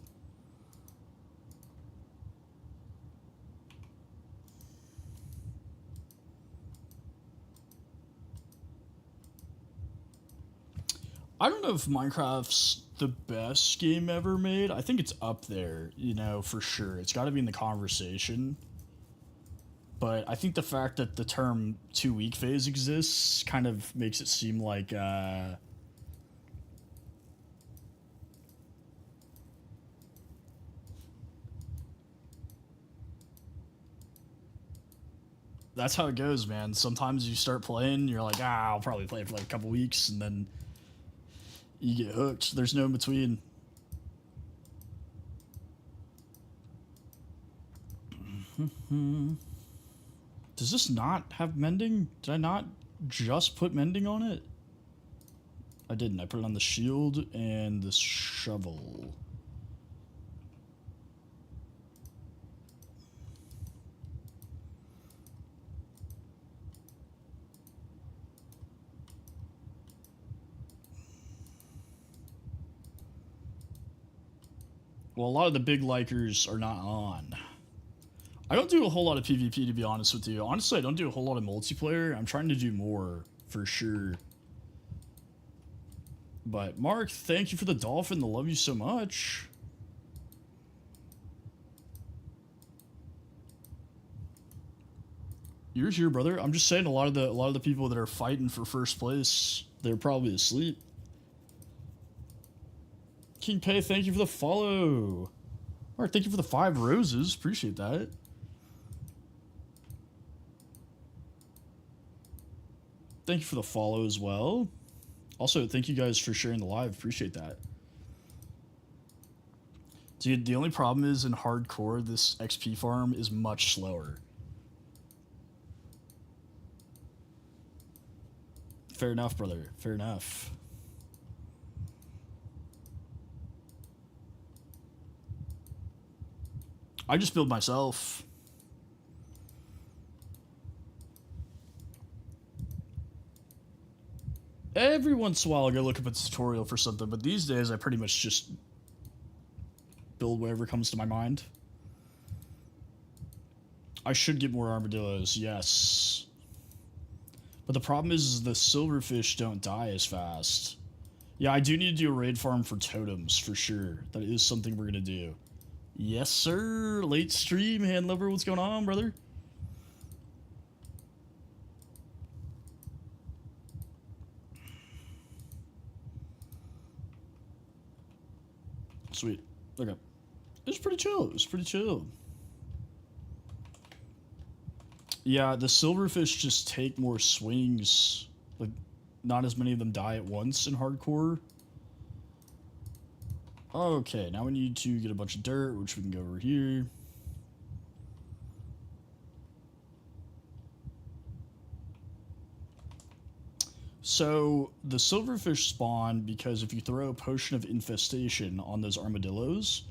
I don't know if Minecraft's the best game ever made. I think it's up there, you know, for sure. It's got to be in the conversation. But I think the fact that the term 2-week phase exists kind of makes it seem like that's how it goes, man. Sometimes you start playing, you're like, I'll probably play it for like a couple weeks, and then you get hooked. There's no in between. Does this not have mending? Did I not just put mending on it? I didn't. I put it on the shield and the shovel. Well, a lot of the big likers are not on. I don't do a whole lot of PvP, to be honest with you. Honestly, I don't do a whole lot of multiplayer. I'm trying to do more, for sure. But, Mark, thank you for the dolphin. I love you so much. You're here, brother. I'm just saying a lot of the people that are fighting for first place, they're probably asleep. King Pay, thank you for the follow. Alright, thank you for the 5 roses. Appreciate that. Thank you for the follow as well. Also, thank you guys for sharing the live. Appreciate that. Dude, the only problem is in hardcore, this XP farm is much slower. Fair enough, brother. Fair enough. I just build myself. Every once in a while I go look up a tutorial for something, but these days I pretty much just build whatever comes to my mind. I should get more armadillos, yes. But the problem is the silverfish don't die as fast. Yeah, I do need to do a raid farm for totems, for sure. That is something we're gonna do. Yes, sir. Late stream, hand lover. What's going on, brother? Sweet. Okay. It was pretty chill. It was pretty chill. Yeah, the silverfish just take more swings. Like, not as many of them die at once in hardcore. Okay, now we need to get a bunch of dirt, which we can go over here. So, the silverfish spawn because if you throw a potion of infestation on those armadillos,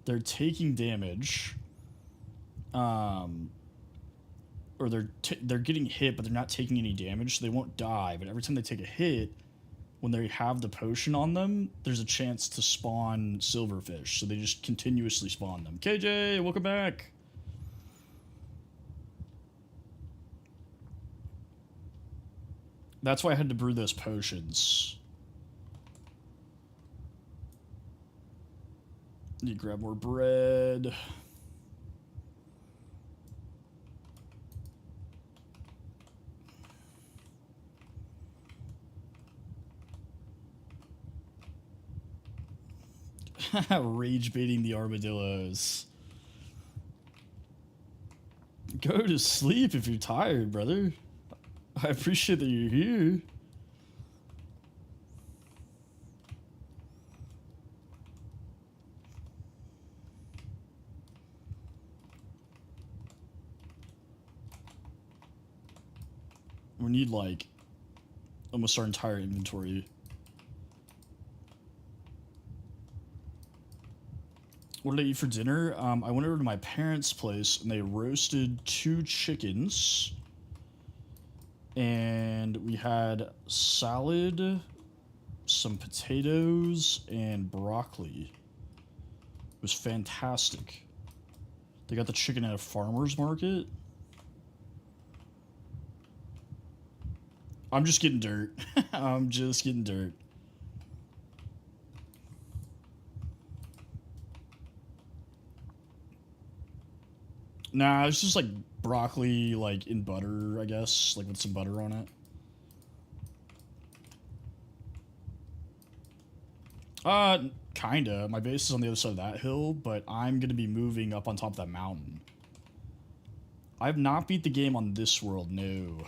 they're taking damage. Or they're getting hit, but they're not taking any damage, so they won't die. But every time they take a hit, when they have the potion on them, there's a chance to spawn silverfish. So they just continuously spawn them. KJ, welcome back. That's why I had to brew those potions. Need to grab more bread. Rage baiting the armadillos. Go to sleep if you're tired, brother. I appreciate that you're here. We need, like, almost our entire inventory. What did I eat for dinner? I went over to my parents' place and they roasted 2 chickens. And we had salad, some potatoes, and broccoli. It was fantastic. They got the chicken at a farmer's market. I'm just getting dirt. I'm just getting dirt. Nah, it's just like broccoli, like in butter, I guess, like with some butter on it. Kinda. My base is on the other side of that hill, but I'm gonna be moving up on top of that mountain. I have not beat the game on this world, no.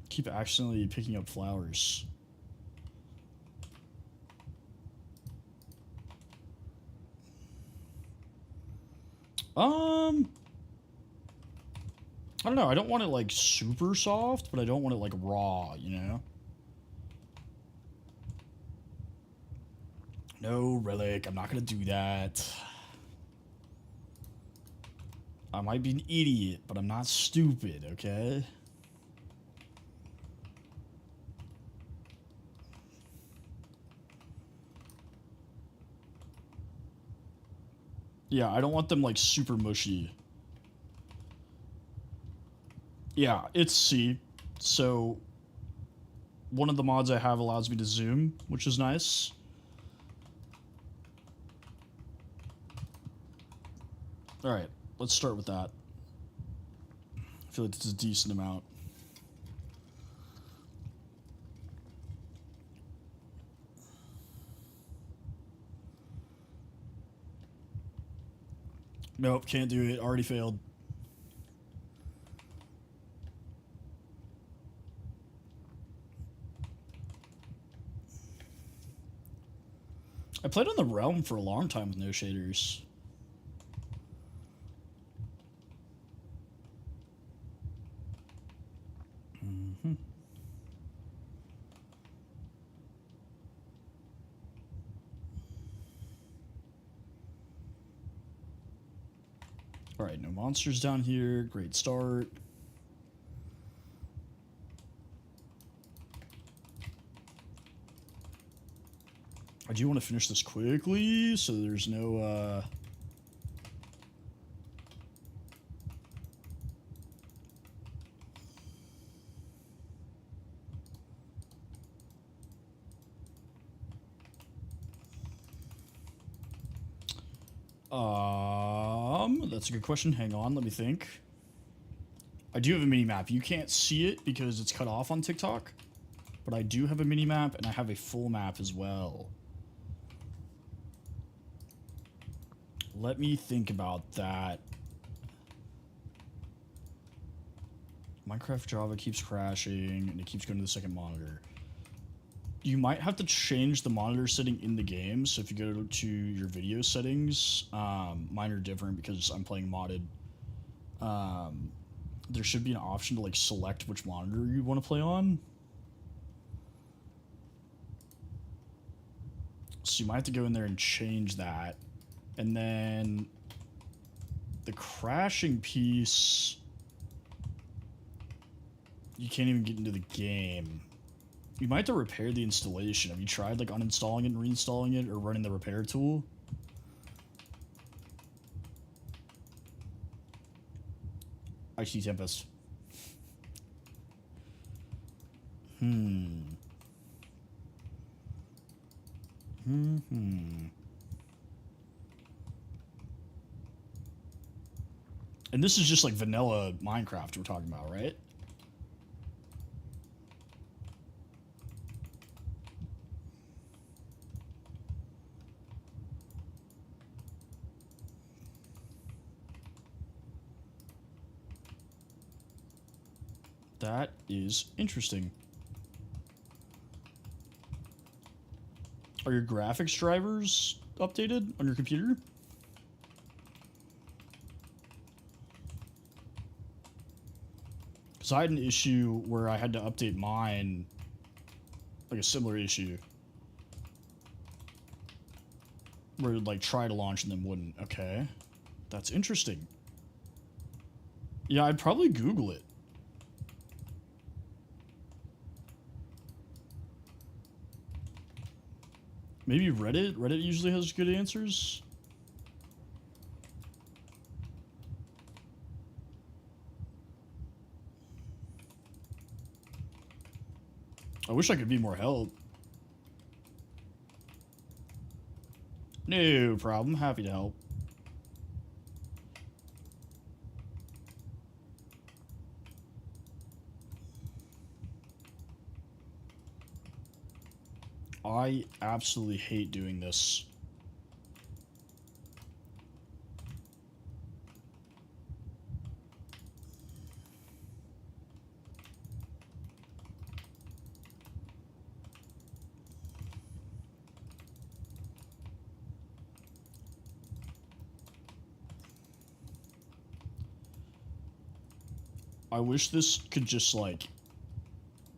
Keep accidentally picking up flowers. I don't know. I don't want it like super soft, but I don't want it like raw, you know? No, Relic, I'm not gonna do that. I might be an idiot, but I'm not stupid, okay? Yeah, I don't want them like super mushy. Yeah, it's C. So one of the mods I have allows me to zoom, which is nice. Alright, let's start with that. I feel like it's a decent amount. Nope, can't do it. Already failed. I played on the Realm for a long time with no shaders. Alright, no monsters down here. Great start. I do want to finish this quickly, so there's no, that's a good question. Hang on, let me think. I do have a mini map. You can't see it because it's cut off on TikTok, but I do have a mini map and I have a full map as well. Let me think about that. Minecraft Java keeps crashing and it keeps going to the second monitor. You might have to change the monitor setting in the game. So if you go to your video settings, mine are different because I'm playing modded. There should be an option to like select which monitor you want to play on. So you might have to go in there and change that. And then the crashing piece, you can't even get into the game. You might have to repair the installation. Have you tried like uninstalling it and reinstalling it or running the repair tool? IT Tempest. And this is just like vanilla Minecraft we're talking about, right? That is interesting. Are your graphics drivers updated on your computer? Because I had an issue where I had to update mine, like a similar issue, where it would like try to launch and then wouldn't. Okay, that's interesting. Yeah, I'd probably Google it. Maybe Reddit? Reddit usually has good answers. I wish I could be more help. No problem. Happy to help. I absolutely hate doing this. I wish this could just, like,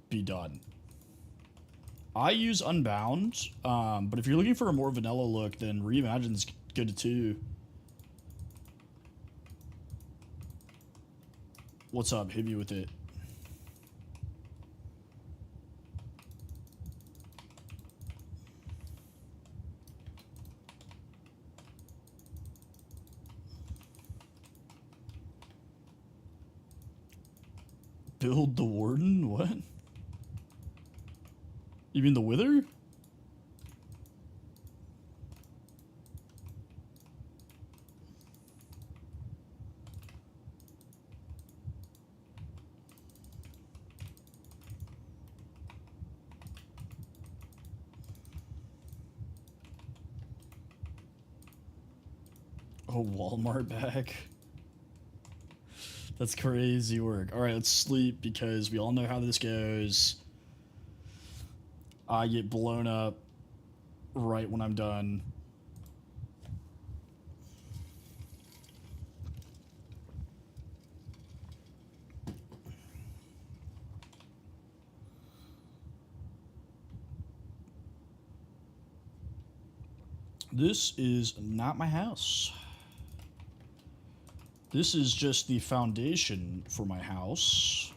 be done. I use Unbound, but if you're looking for a more vanilla look, then Reimagine's good too. What's up? Hit me with it. Build the Warden? What? You mean the Wither? Oh, Walmart bag. That's crazy work. Alright, let's sleep because we all know how this goes. I get blown up right when I'm done. This is not my house. This is just the foundation for my house.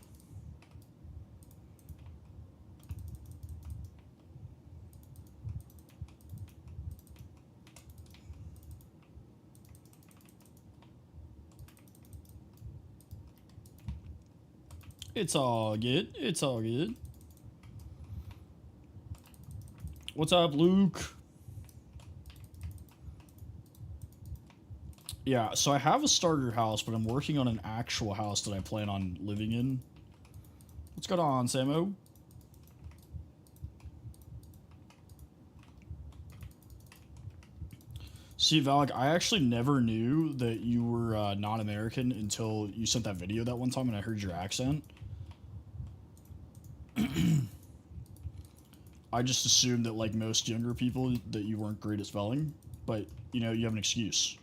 It's all good. It's all good. What's up, Luke? Yeah, so I have a starter house, but I'm working on an actual house that I plan on living in. What's going on, Samo? See, Valak, I actually never knew that you were non-American until you sent that video that one time and I heard your accent. I just assumed that, like most younger people, that you weren't great at spelling, but, you know, you have an excuse.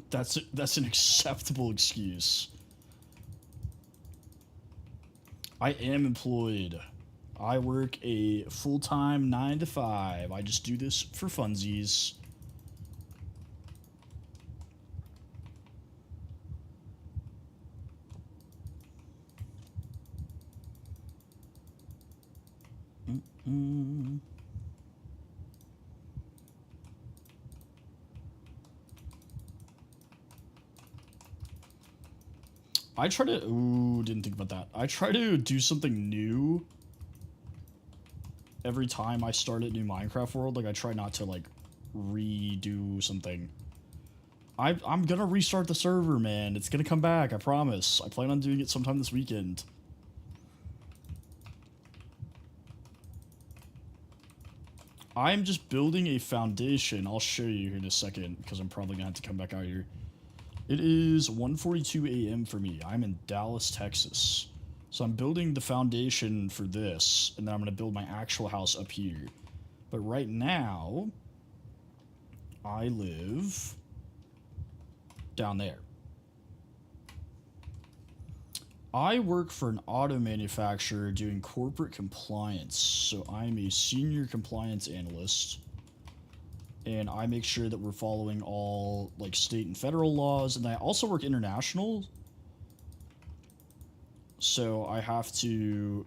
That's an acceptable excuse. I am employed. I work a full-time 9 to 5. I just do this for funsies. I try to... Ooh, didn't think about that. I try to do something new every time I start a new Minecraft world. Like, I try not to, like, redo something. I'm gonna restart the server, man. It's gonna come back, I promise. I plan on doing it sometime this weekend. I'm just building a foundation. I'll show you here in a second, because I'm probably gonna have to come back out here. It is 1:42 a.m. for me. I'm in Dallas, Texas. So I'm building the foundation for this, and then I'm gonna build my actual house up here. But right now, I live down there. I work for an auto manufacturer doing corporate compliance. So I'm a senior compliance analyst, and I make sure that we're following all like state and federal laws, and I also work international. So I have to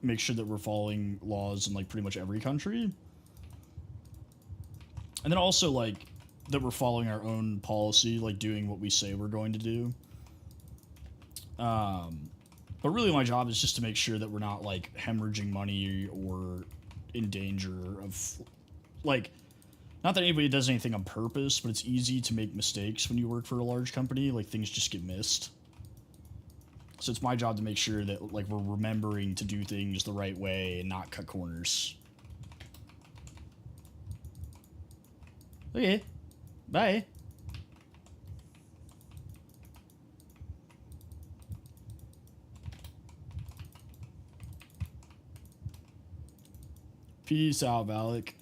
make sure that we're following laws in like pretty much every country. And then also like that we're following our own policy, like doing what we say we're going to do. But really my job is just to make sure that we're not like hemorrhaging money or in danger of like, not that anybody does anything on purpose, but it's easy to make mistakes when you work for a large company. Like things just get missed. So it's my job to make sure that like we're remembering to do things the right way and not cut corners. Okay. Bye. Peace out, Valak.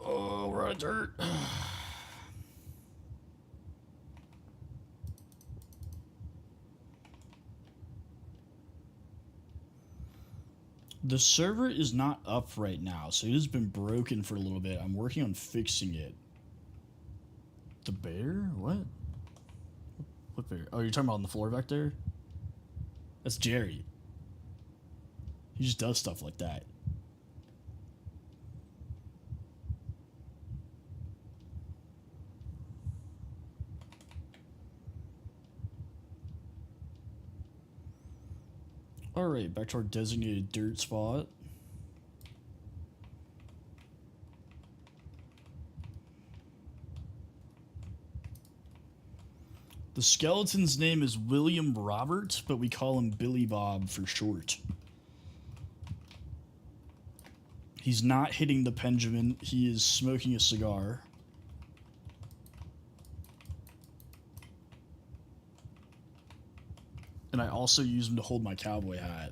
Oh, we're out of dirt. The server is not up right now, so it has been broken for a little bit. I'm working on fixing it. The bear? What? What bear? Oh, you're talking about on the floor back there? That's Jerry. He just does stuff like that. Alright, back to our designated dirt spot. The skeleton's name is William Robert, but we call him Billy Bob for short. He's not hitting the Benjamin. He is smoking a cigar. And I also use him to hold my cowboy hat.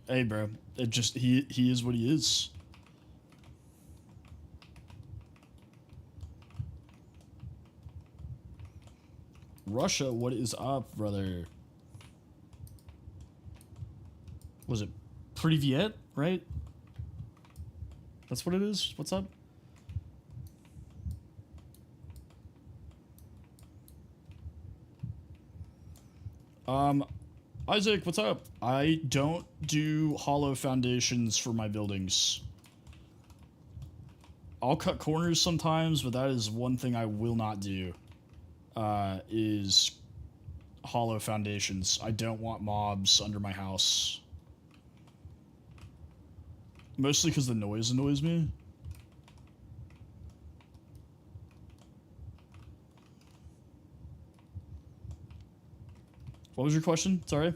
Hey, bro. It just he is what he is. Russia, what is up, brother? Was it Pretty Viet, right? That's what it is? What's up? Isaac, what's up? I don't do hollow foundations for my buildings. I'll cut corners sometimes, but that is one thing I will not do. Is hollow foundations. I don't want mobs under my house. Mostly because the noise annoys me. What was your question? Sorry.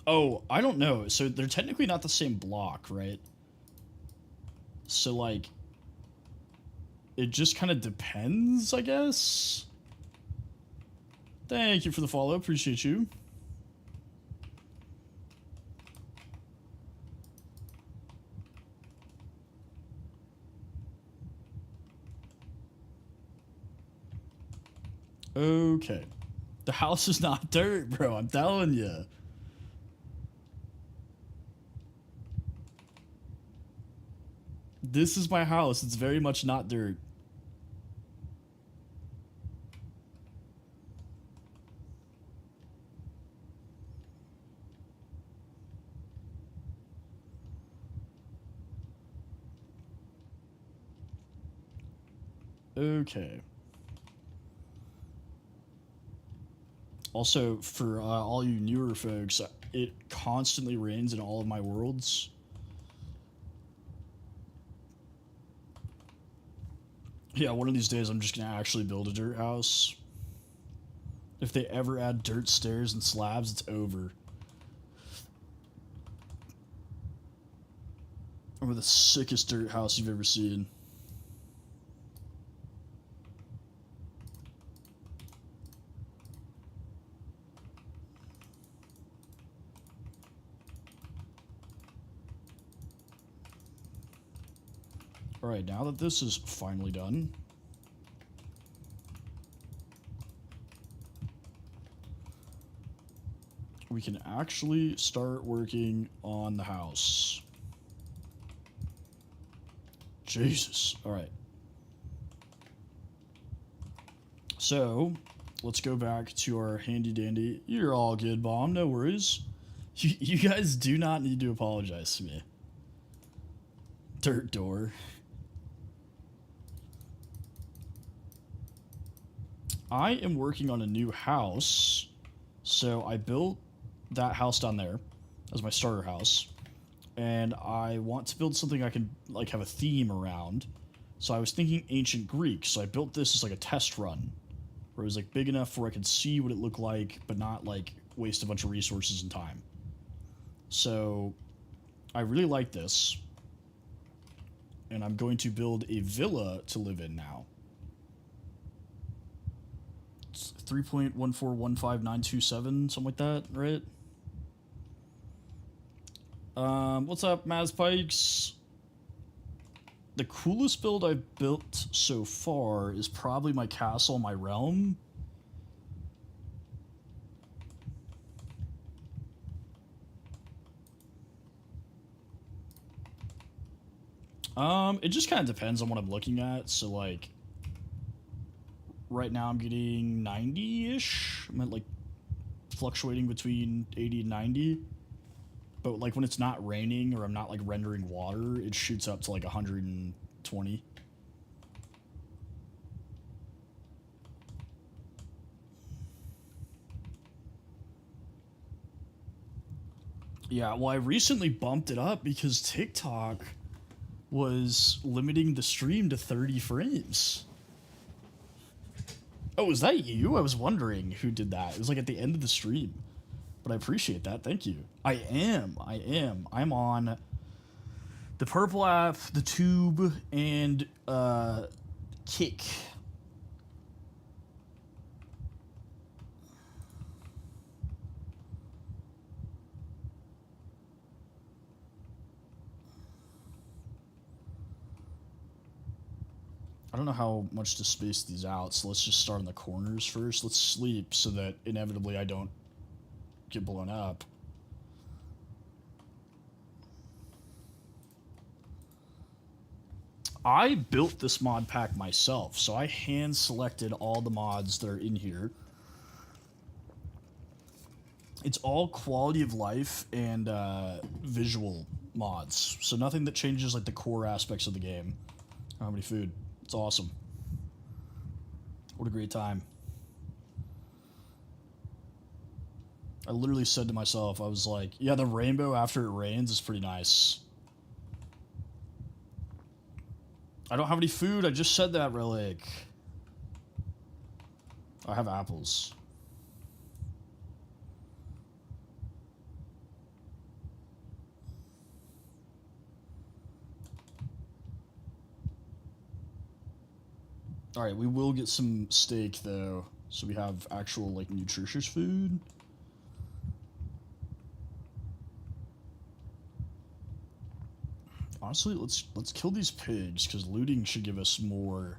Oh, I don't know. So they're technically not the same block, right? So like it just kind of depends, I guess. Thank you for the follow. Appreciate you. Okay. The house is not dirt, bro. I'm telling you. This is my house. It's very much not dirt. Okay. Also, for all you newer folks, it constantly rains in all of my worlds. Yeah, one of these days I'm just gonna actually build a dirt house. If they ever add dirt stairs and slabs, it's over. Or the sickest dirt house you've ever seen. Alright, now that this is finally done, we can actually start working on the house. Jesus. Alright. So, let's go back to our handy dandy. You're all good, Bomb. No worries. You guys do not need to apologize to me. Dirt door. I am working on a new house. So I built that house down there as my starter house. And I want to build something I can like have a theme around. So I was thinking ancient Greek. So I built this as like a test run. Where it was like big enough where I could see what it looked like, but not like waste a bunch of resources and time. So I really like this. And I'm going to build a villa to live in now. 3.1415927, something like that, right? What's up, Maz Pikes? The coolest build I've built so far is probably my castle, my realm. It just kind of depends on what I'm looking at. So, like, right now I'm getting 90-ish. I'm at, like, fluctuating between 80 and 90. But, like, when it's not raining or I'm not, like, rendering water, it shoots up to, like, 120. Yeah, well, I recently bumped it up because TikTok was limiting the stream to 30 frames. Oh, is that you? I was wondering who did that. It was like at the end of the stream. But I appreciate that. Thank you. I am. I'm on the Purple app, the Tube, and Kick. I don't know how much to space these out, so let's just start in the corners first. Let's sleep so that inevitably I don't get blown up. I built this mod pack myself, so I hand selected all the mods that are in here. It's all quality of life and visual mods, so nothing that changes like the core aspects of the game. How many food? It's awesome. What a great time. I literally said to myself, I was like, yeah, the rainbow after it rains is pretty nice. I don't have any food. I just said that, Relic. I have apples. All right, we will get some steak though, so we have actual like nutritious food. Honestly, let's kill these pigs because looting should give us more.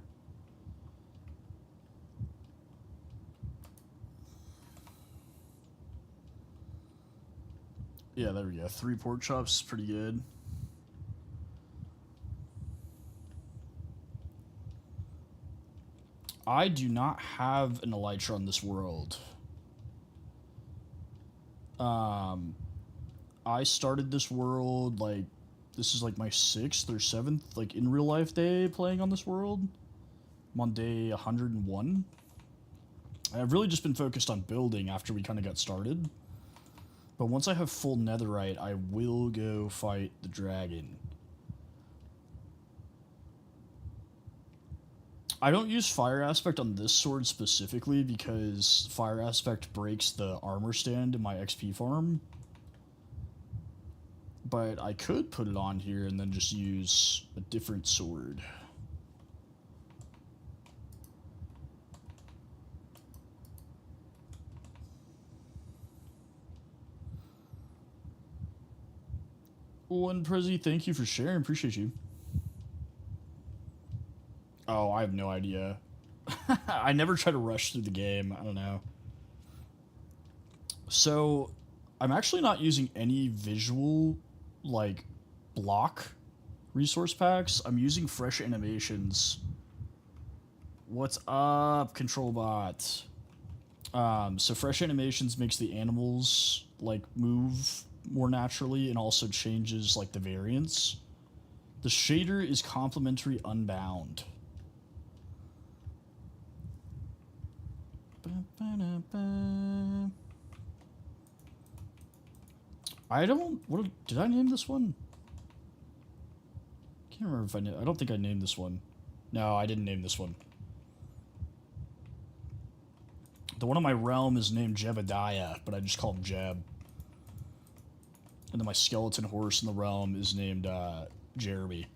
Yeah, there we go. 3 pork chops, pretty good. I do not have an elytra on this world. Um, I started this world like this is like my 6th or 7th like in real life day playing on this world. I'm on day 101. I've really just been focused on building after we kind of got started. But once I have full netherite, I will go fight the dragon. I don't use fire aspect on this sword specifically because fire aspect breaks the armor stand in my XP farm. But I could put it on here and then just use a different sword. One Prezi, thank you for sharing. Appreciate you. Oh, I have no idea. I never try to rush through the game. I don't know. So, I'm actually not using any visual, like, block resource packs. I'm using fresh animations. What's up, Control Bot? So fresh animations makes the animals like move more naturally and also changes like the variance. The shader is complementary unbound. I don't. What did I name this one? Can't remember if I named. I don't think I named this one. No, I didn't name this one. The one on my realm is named Jebediah, but I just call him Jeb. And then my skeleton horse in the realm is named Jeremy.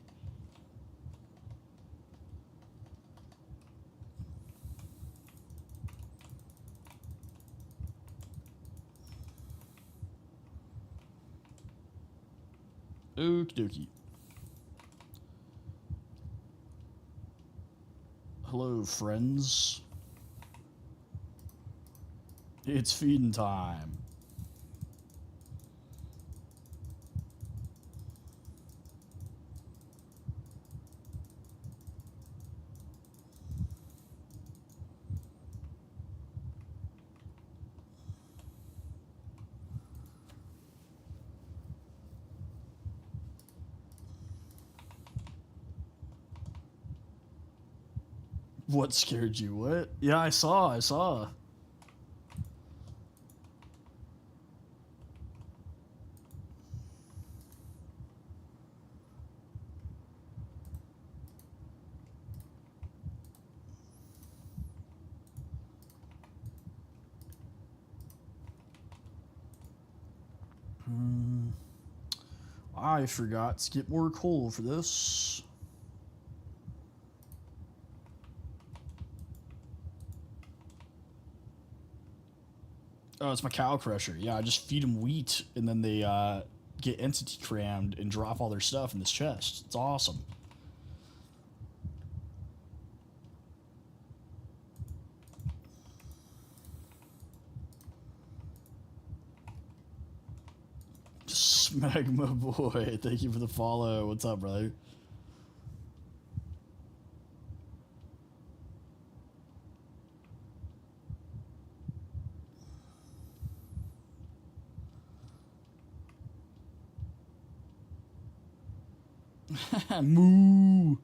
Okie dokie. Hello, friends. It's feeding time. What scared you? What? Yeah, I saw. I forgot to get more coal for this. Oh, it's my cow crusher. Yeah, I just feed them wheat, and then they get entity crammed and drop all their stuff in this chest. It's awesome. Smegma boy, thank you for the follow. What's up, brother? Moo.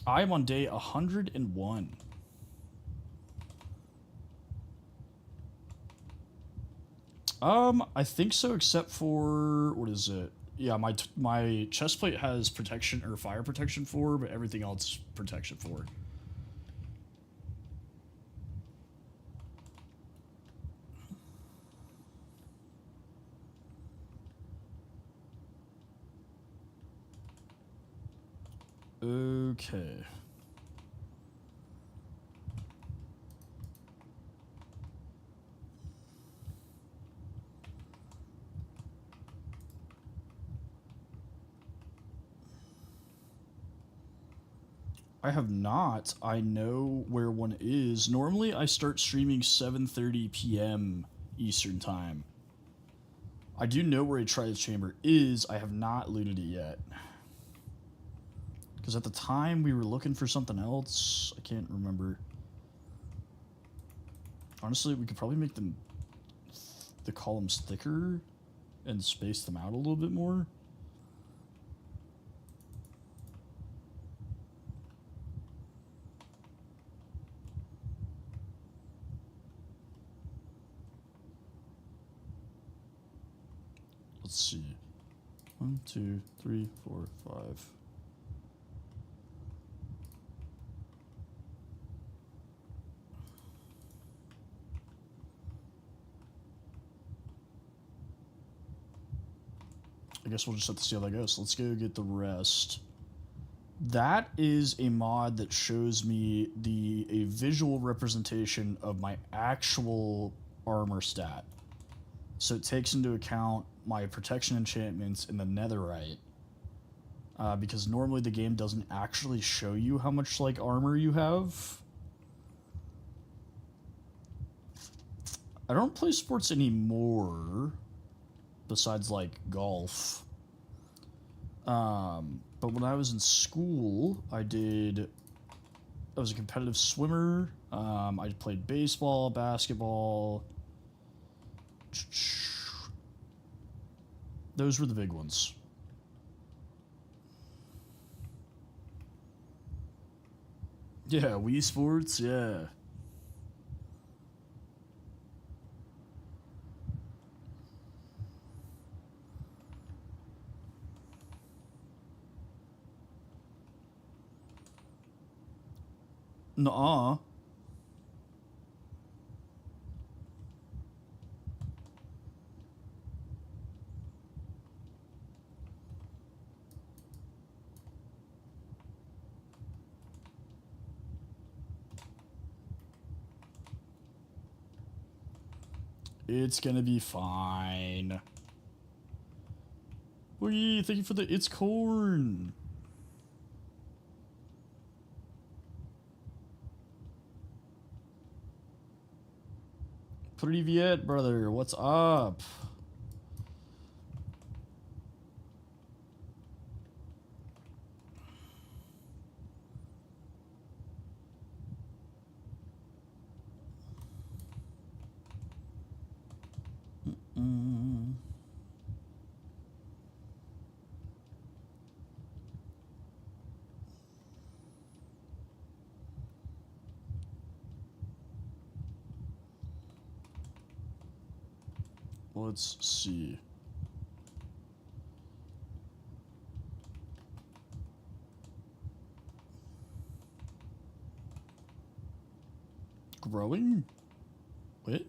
I am on day 101. I think so, except for what is it? Yeah, my chest plate has protection or fire protection 4, but everything else protection 4. Okay. I have not. I know where one is. Normally, I start streaming 7:30 p.m. Eastern time. I do know where a Triad Chamber is. I have not looted it yet. Because at the time, we were looking for something else. I can't remember. Honestly, we could probably make the columns thicker and space them out a little bit more. Let's see. 1, 2, 3, 4, 5. I guess we'll just have to see how that goes. Let's go get the rest. That is a mod that shows me a visual representation of my actual armor stat. So it takes into account my protection enchantments in the netherite. Because normally the game doesn't actually show you how much like armor you have. I don't play sports anymore, besides like golf. But when I was in school, I was a competitive swimmer. I played baseball, basketball. Those were the big ones. Yeah, Wii Sports, yeah. Nuh-uh. It's gonna be fine. Wee, thank you for it's corn. Привет, brother. What's up? Let's see. Growing? Wait.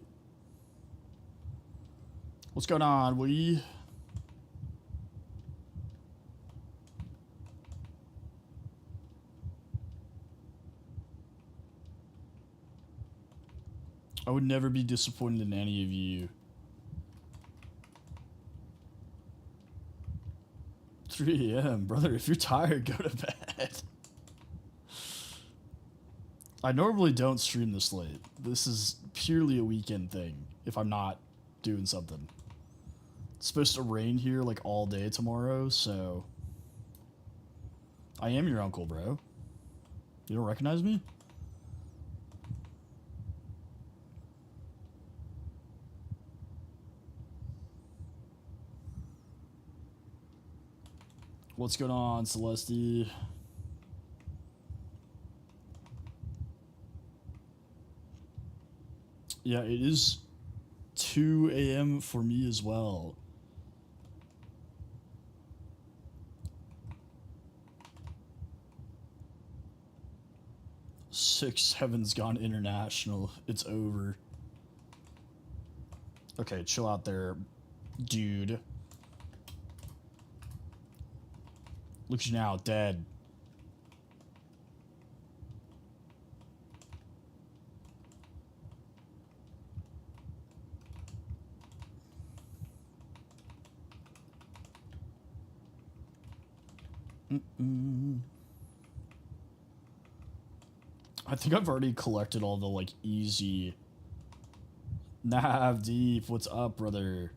What's going on, Wee? I would never be disappointed in any of you. 3 a.m. Brother, if you're tired, go to bed. I normally don't stream this late. This is purely a weekend thing if I'm not doing something. It's supposed to rain here like all day tomorrow, so... I am your uncle, bro. You don't recognize me? What's going on, Celeste? Yeah, it is 2 a.m. for me as well. Six Heaven's gone international. It's over. Okay, chill out there, dude. Look at you now, dead. I think I've already collected all the, like, easy... Nav Deep, what's up, brother?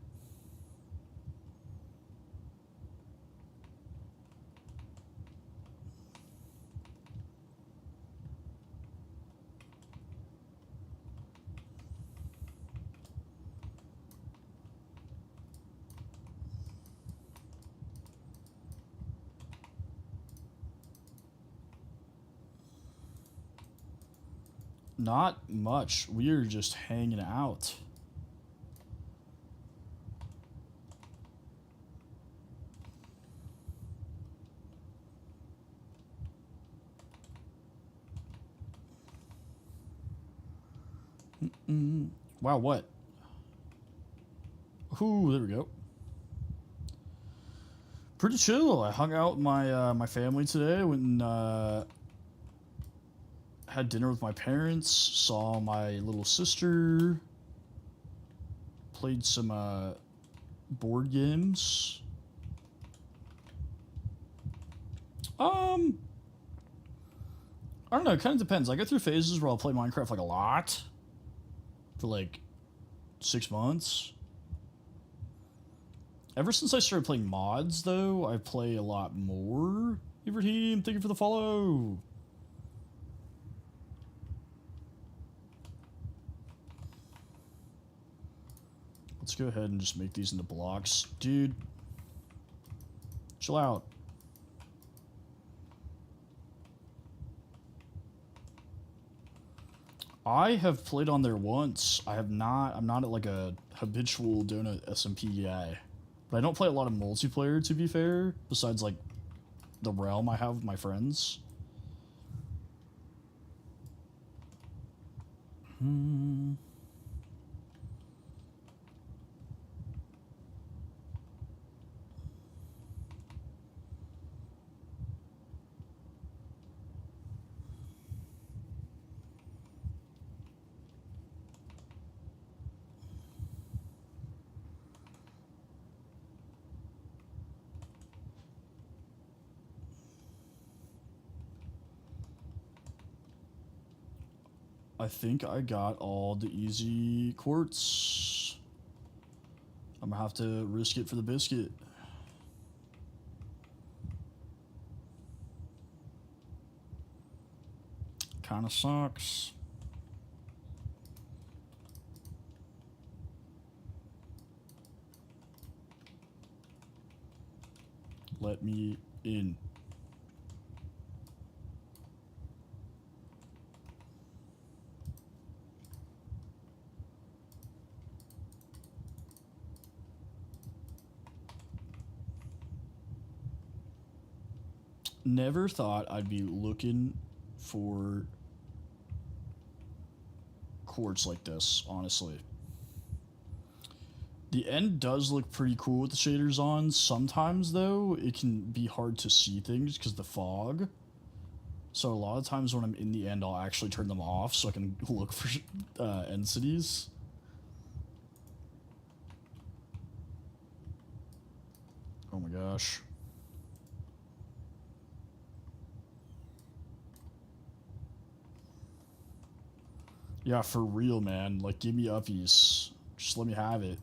Not much. We're just hanging out. Wow, what? Ooh, there we go. Pretty chill. I hung out with my family today. Went and had dinner with my parents. Saw my little sister. Played some board games. I don't know. It kind of depends. I go through phases where I'll play Minecraft like a lot for like 6 months. Ever since I started playing mods, though, I play a lot more. Ibrahim, thank you for the follow. Let's go ahead and just make these into blocks. Dude, chill out. I have played on there once. I'm not like a habitual donut SMP guy. But I don't play a lot of multiplayer, to be fair, besides like the realm I have with my friends. I think I got all the easy quartz. I'm gonna have to risk it for the biscuit. Kinda sucks. Let me in. Never thought I'd be looking for quartz like this, honestly. The end does look pretty cool with the shaders on. Sometimes, though, it can be hard to see things because the fog. So a lot of times when I'm in the end, I'll actually turn them off so I can look for end cities. Oh my gosh. Yeah, for real, man. Like, give me uppies. Just let me have it.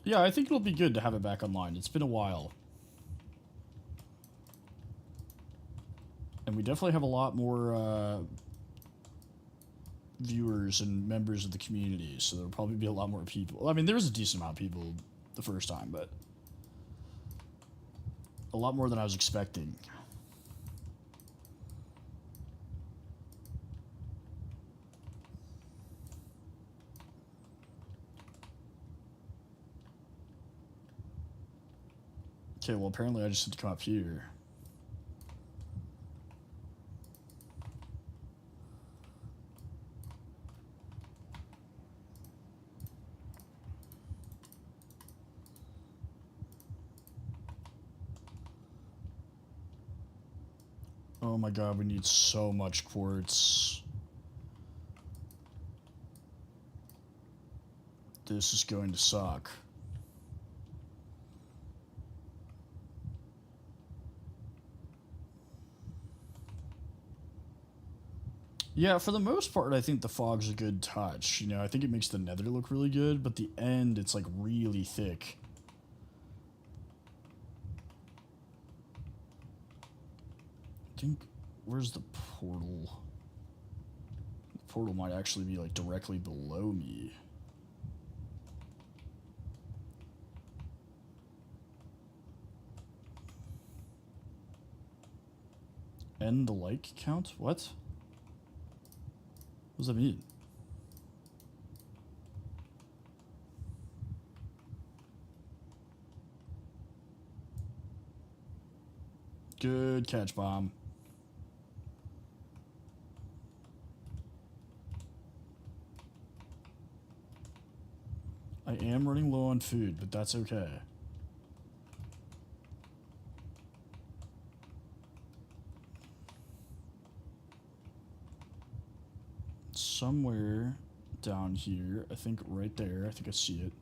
Yeah, I think it'll be good to have it back online. It's been a while. And we definitely have a lot more viewers and members of the community, so there'll probably be a lot more people. I mean, there was a decent amount of people the first time, but a lot more than I was expecting. Okay, well, apparently I just have to come up here. Oh my god, we need so much quartz. This is going to suck. Yeah, for the most part, I think the fog's a good touch. You know, I think it makes the nether look really good, but the end, it's like really thick. I think, where's the portal? The portal might actually be like directly below me. End the like count? What? What does that mean? Good catch, Bomb. I am running low on food, but that's okay. Somewhere down here, I think right there, I think I see it.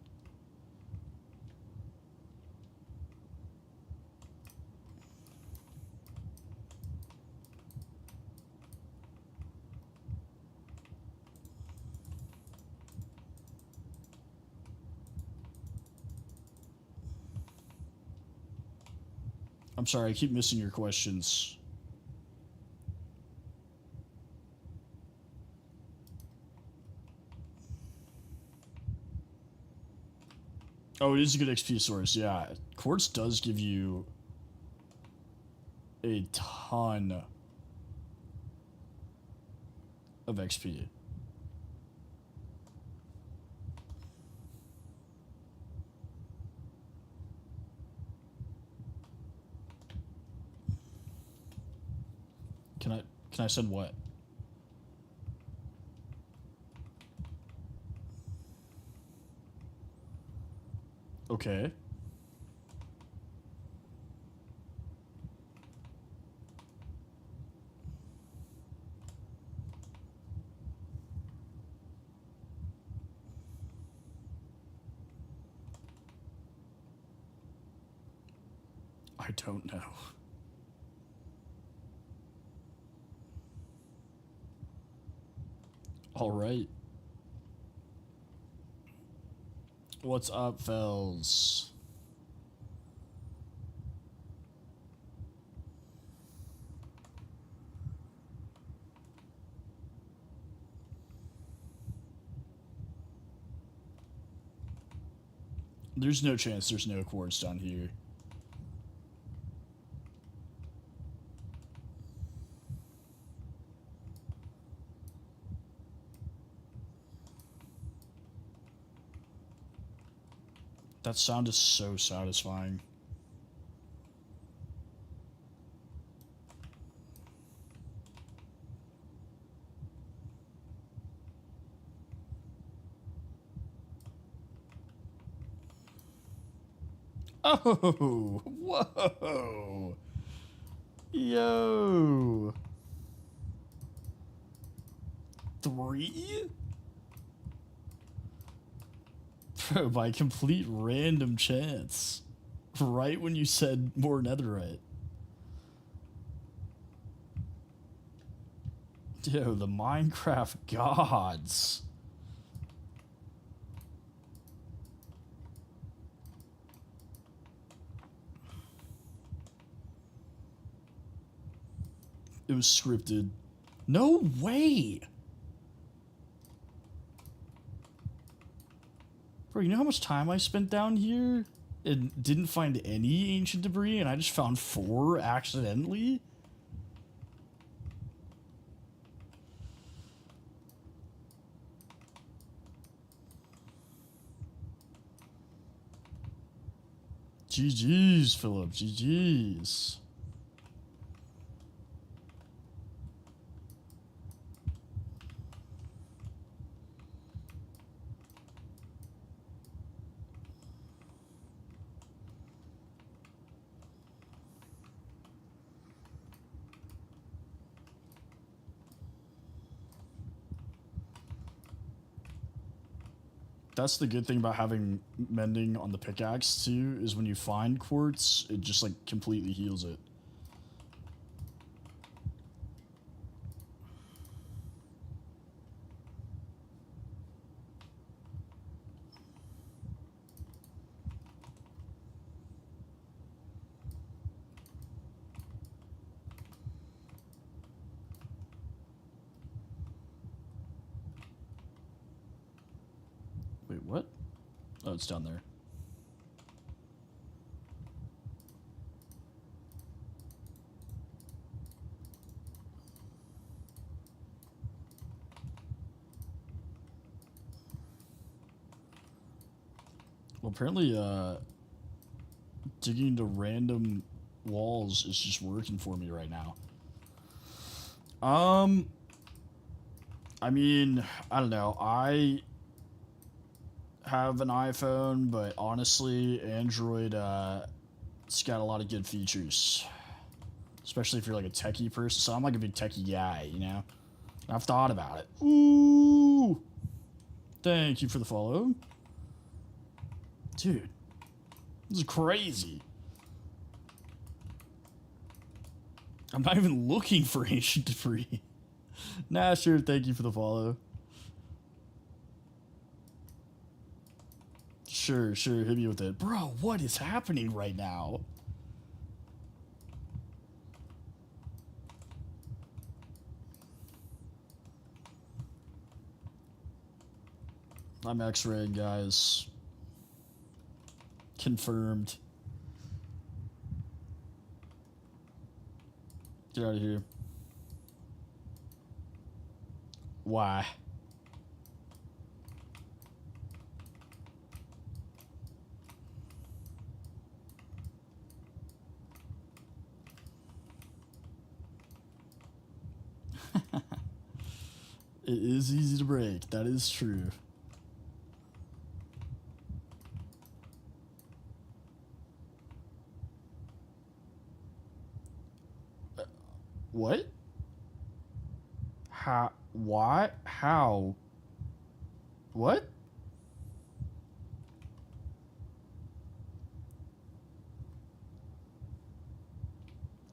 I'm sorry, I keep missing your questions. Oh, it is a good XP source, yeah. Quartz does give you a ton of XP. Can I send what? Okay. I don't know. All right. What's up, Fells? There's no chance there's no quartz down here. That sound is so satisfying. Oh, whoa. Yo. 3? Bro, by complete random chance. Right when you said more netherite. Yo, the Minecraft gods. It was scripted. No way! Bro, you know how much time I spent down here and didn't find any ancient debris, and I just found 4 accidentally? GG's, Philip. GG's. That's the good thing about having mending on the pickaxe too, is when you find quartz, it just like completely heals it. Wait, what? Oh, it's down there. Well, apparently, digging into random walls is just working for me right now. I mean, I don't know. I have an iPhone, but honestly, Android, it's got a lot of good features. Especially if you're like a techie person. So I'm like a big techie guy, you know? I've thought about it. Ooh! Thank you for the follow. Dude, this is crazy. I'm not even looking for ancient debris. Nah, sure, thank you for the follow. Sure, hit me with it. Bro, what is happening right now? I'm X-raying, guys. Confirmed. Get out of here. Why? It is easy to break. That is true. What? How? Why? How? What?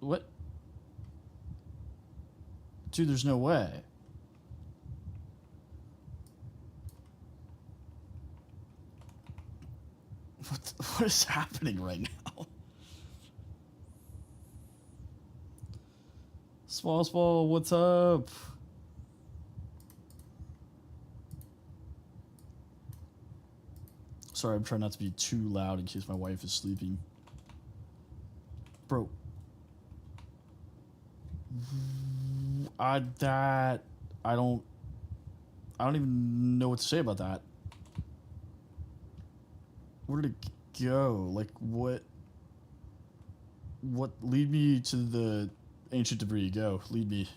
What? Dude, there's no way. What is happening right now? Small, what's up? Sorry, I'm trying not to be too loud in case my wife is sleeping. Bro. I don't even know what to say about that. Where did it go? Like, what lead me to the ancient debris? Go, lead me.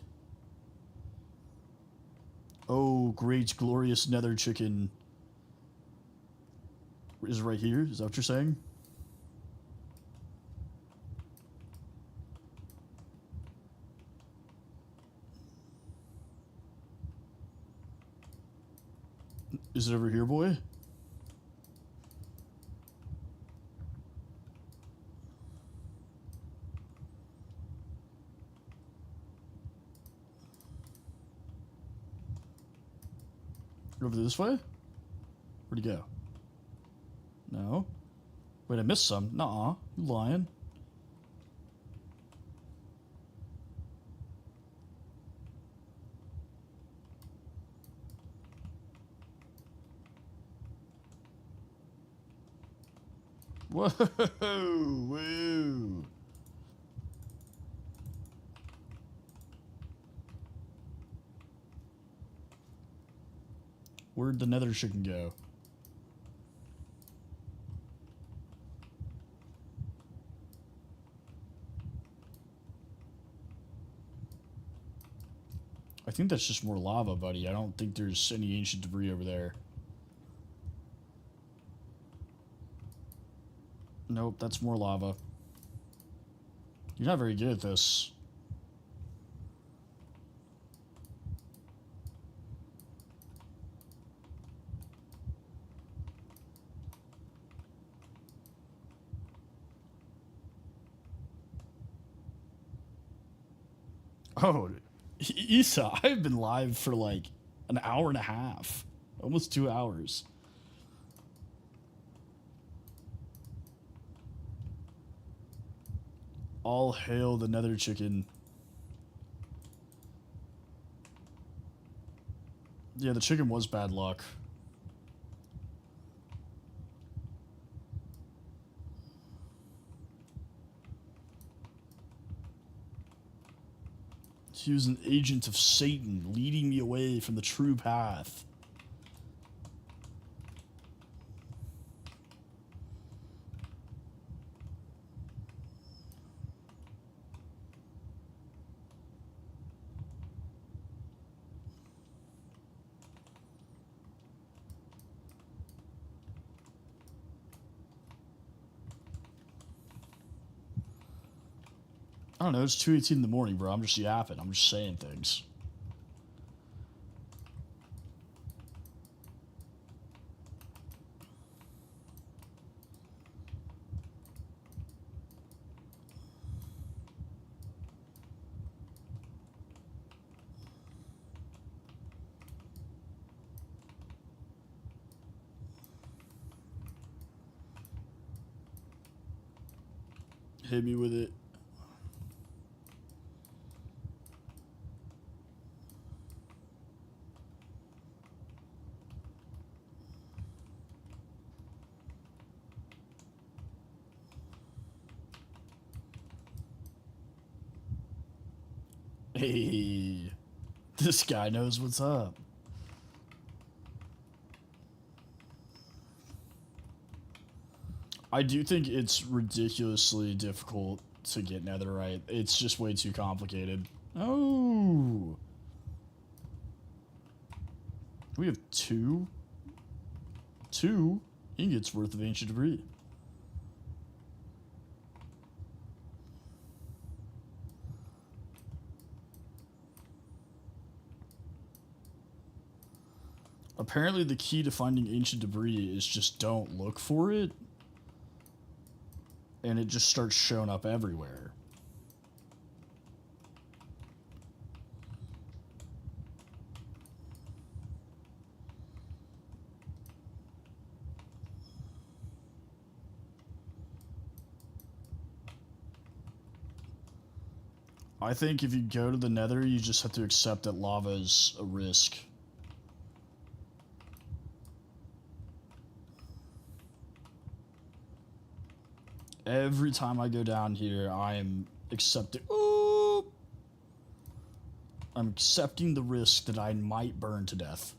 Oh, great, glorious nether chicken is right here. Is that what you're saying? Is it over here, boy? Over this way? Where'd he go? No. Wait, I missed some. Nuh-uh. You lying. Whoa! Whoa! Where'd the nether chicken go? I think that's just more lava, buddy. I don't think there's any ancient debris over there. Nope, that's more lava. You're not very good at this. Oh, Isa, I've been live for like an hour and a half, almost 2 hours. All hail the nether chicken. Yeah, the chicken was bad luck. He was an agent of Satan, leading me away from the true path. I don't know, it's 2:18 in the morning, bro. I'm just yapping. I'm just saying things. Hit me with it. Hey, this guy knows what's up. I do think it's ridiculously difficult to get netherite. It's just way too complicated. Oh. We have two ingots worth of ancient debris. Apparently the key to finding ancient debris is just don't look for it. And it just starts showing up everywhere. I think if you go to the nether, you just have to accept that lava is a risk. Every time I go down here, I am accepting... Ooh! I'm accepting the risk that I might burn to death.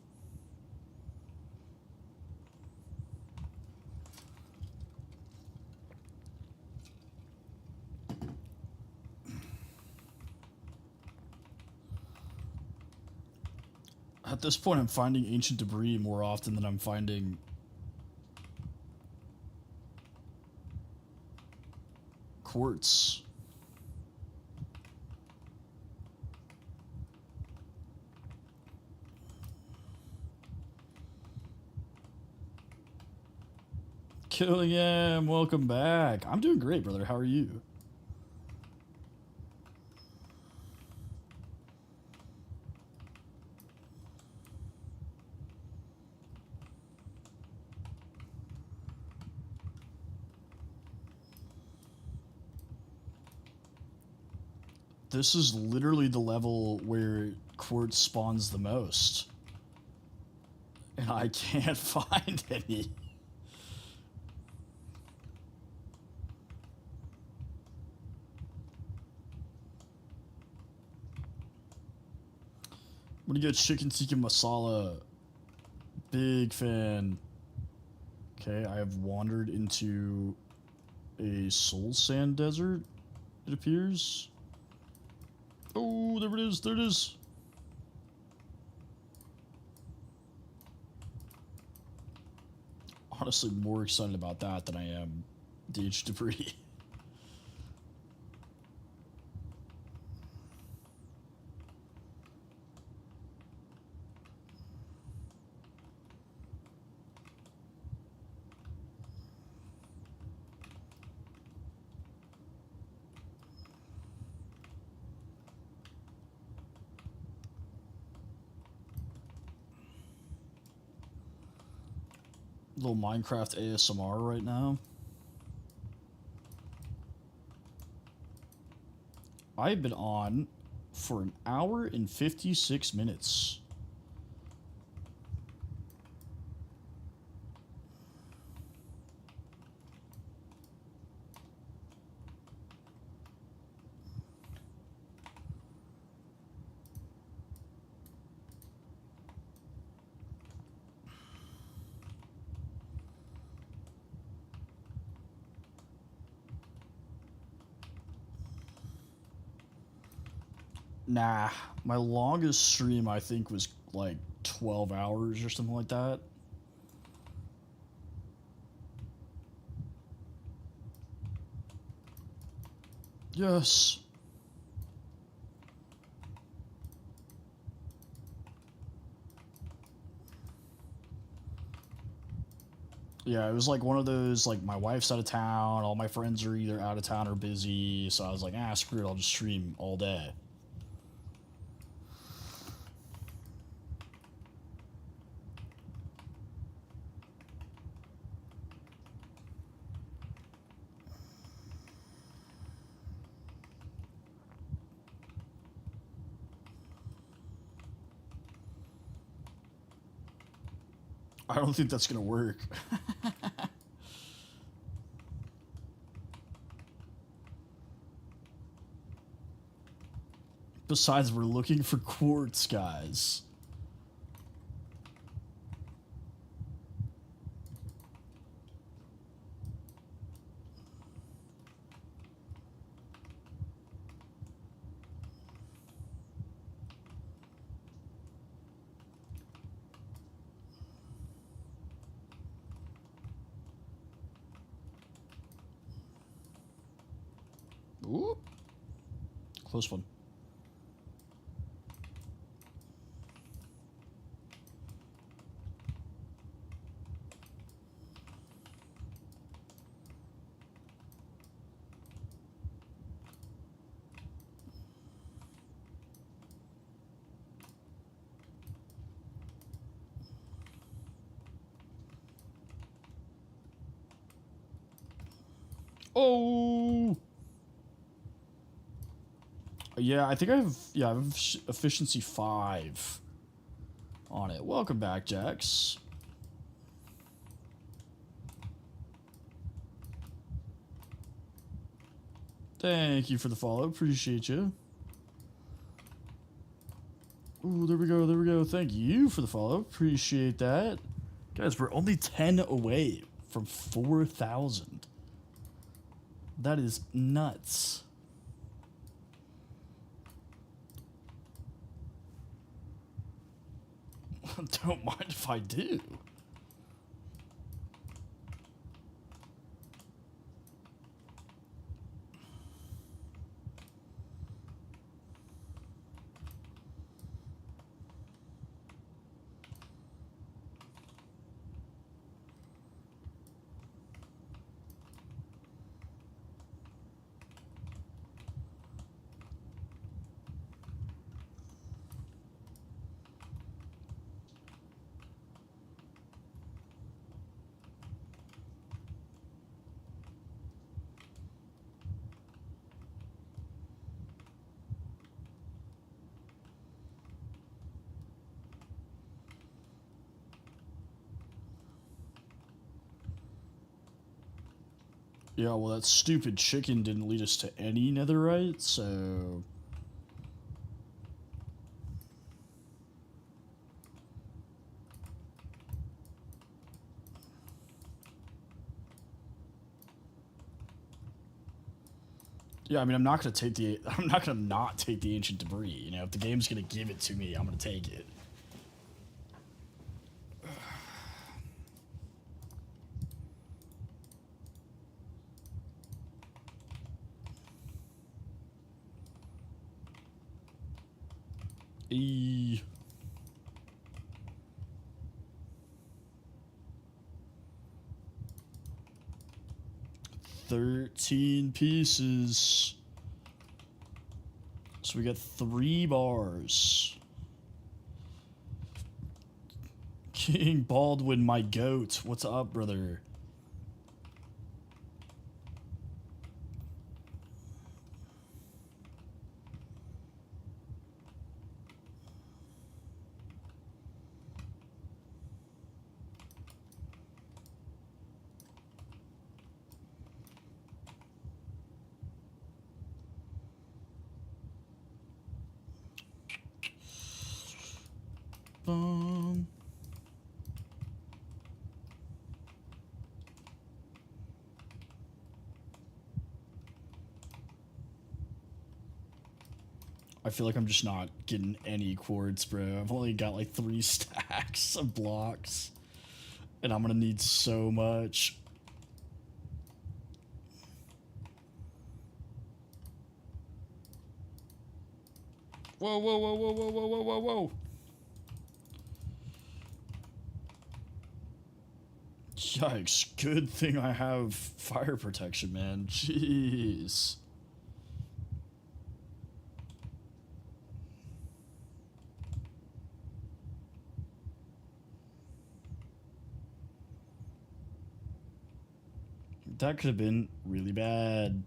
At this point, I'm finding ancient debris more often than I'm finding quartz. Killingham, welcome back. I'm doing great, brother. How are you? This is literally the level where quartz spawns the most. And I can't find any. I'm gonna get chicken tikka masala. Big fan. Okay, I have wandered into a soul sand desert, it appears. Oh, there it is, there it is. Honestly, more excited about that than I am the H debris. Little Minecraft ASMR right now. I've been on for an hour and 56 minutes. Nah, my longest stream I think was like 12 hours or something like that. Yes. Yeah, it was like one of those, like, my wife's out of town, all my friends are either out of town or busy, so I was like, ah, screw it, I'll just stream all day. I don't think that's gonna work. Besides, we're looking for quartz, guys. Ooh. Close one. Oh! Yeah, I think I have efficiency 5 on it. Welcome back, Jax. Thank you for the follow. Appreciate you. Ooh, there we go. There we go. Thank you for the follow. Appreciate that. Guys, we're only 10 away from 4,000. That is nuts. Don't mind if I do. Yeah, well, that stupid chicken didn't lead us to any netherite, so... Yeah, I mean, I'm not gonna take the... I'm not gonna not take the ancient debris, you know? If the game's gonna give it to me, I'm gonna take it. E... 13 pieces. So we got 3 bars. King Baldwin, my goat. What's up, brother? I feel like I'm just not getting any quartz, bro. I've only got like 3 stacks of blocks. And I'm gonna need so much. Whoa, whoa, whoa, whoa, whoa, whoa, whoa, whoa, whoa. Yikes. Good thing I have fire protection, man. Jeez. That could have been really bad.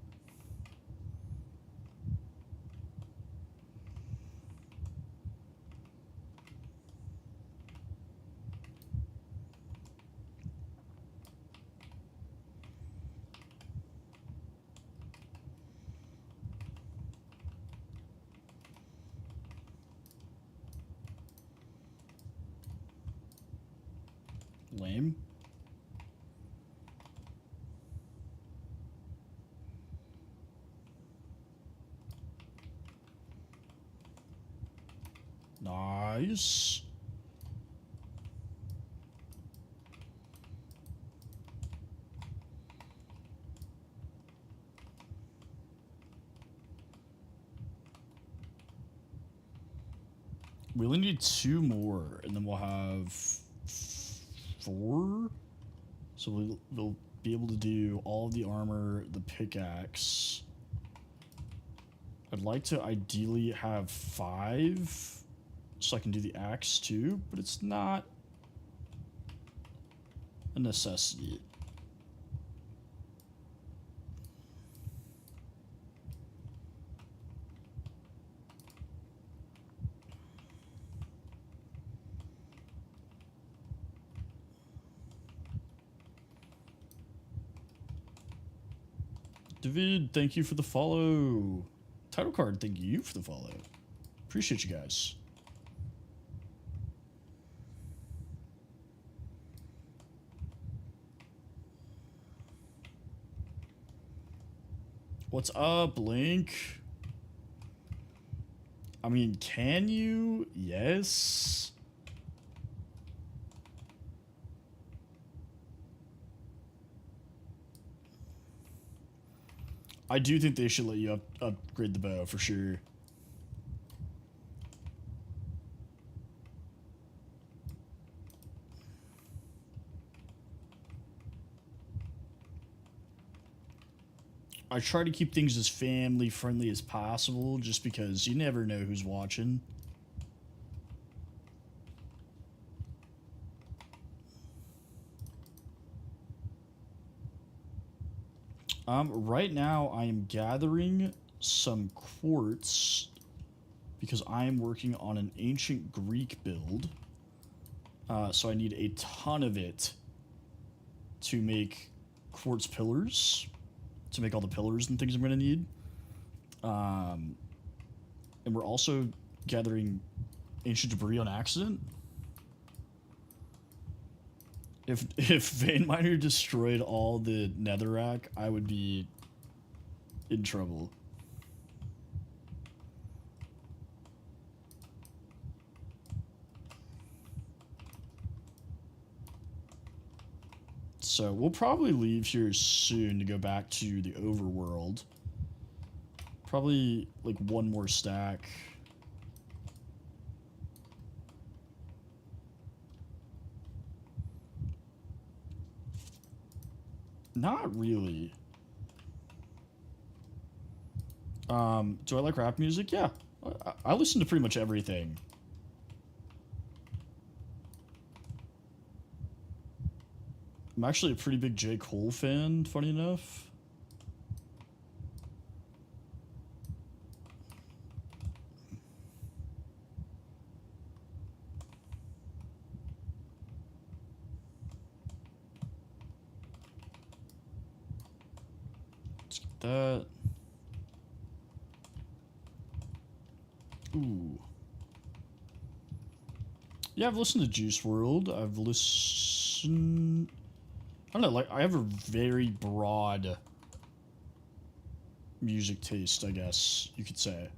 Lame. Nice. We only need 2 more, and then we'll have 4. So we'll be able to do all of the armor, the pickaxe. I'd like to ideally have 5, so I can do the axe too, but it's not a necessity. David, thank you for the follow. Title card, thank you for the follow. Appreciate you guys. What's up, Link? I mean, can you? Yes. I do think they should let you upgrade the bow for sure. I try to keep things as family friendly as possible just because you never know who's watching. Right now I am gathering some quartz because I am working on an ancient Greek build. So I need a ton of it to make quartz pillars, to make all the pillars and things I'm going to need. And we're also gathering ancient debris on accident. If Vein Miner destroyed all the netherrack, I would be in trouble. So we'll probably leave here soon to go back to the overworld. Probably like 1 more stack. Not really. Do I like rap music? Yeah. I listen to pretty much everything. I'm actually a pretty big J. Cole fan, funny enough. Let's get that. Ooh. Yeah, I've listened to Juice World. I've listened... I don't know, like, I have a very broad music taste, I guess you could say.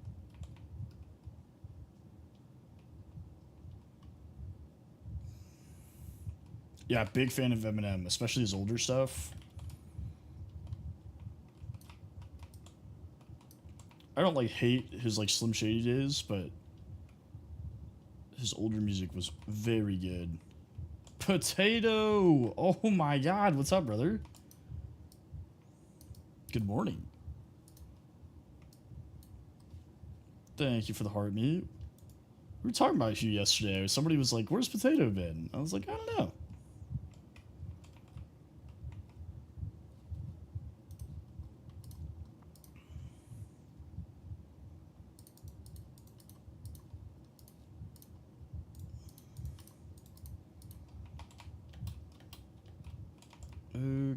Yeah, big fan of Eminem, especially his older stuff. I don't, like, hate his, like, Slim Shady days, but his older music was very good. Potato! Oh my god, what's up, brother? Good morning. Thank you for the heart meat. We were talking about you yesterday. Somebody was like, where's Potato been? I was like, I don't know.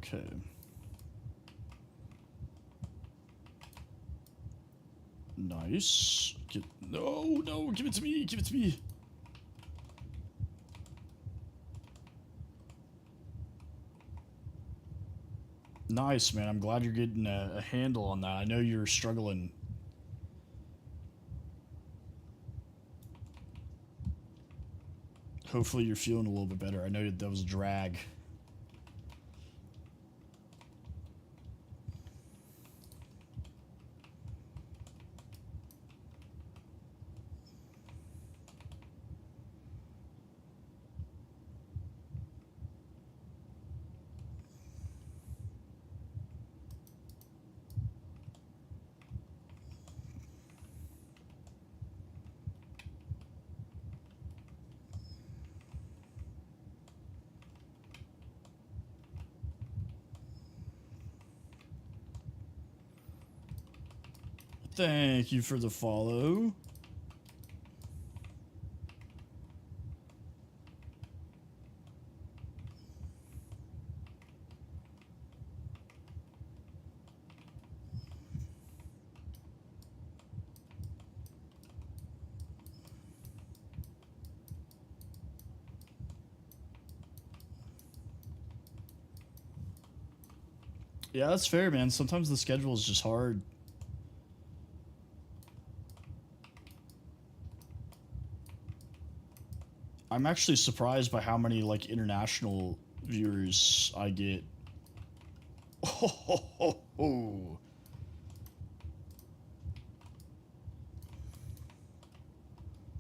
Okay. Nice. No, give it to me, give it to me. Nice, man. I'm glad you're getting a handle on that. I know you're struggling. Hopefully you're feeling a little bit better. I know that was a drag. Thank you for the follow. Yeah, that's fair, man. Sometimes the schedule is just hard. I'm actually surprised by how many like international viewers I get. Oh.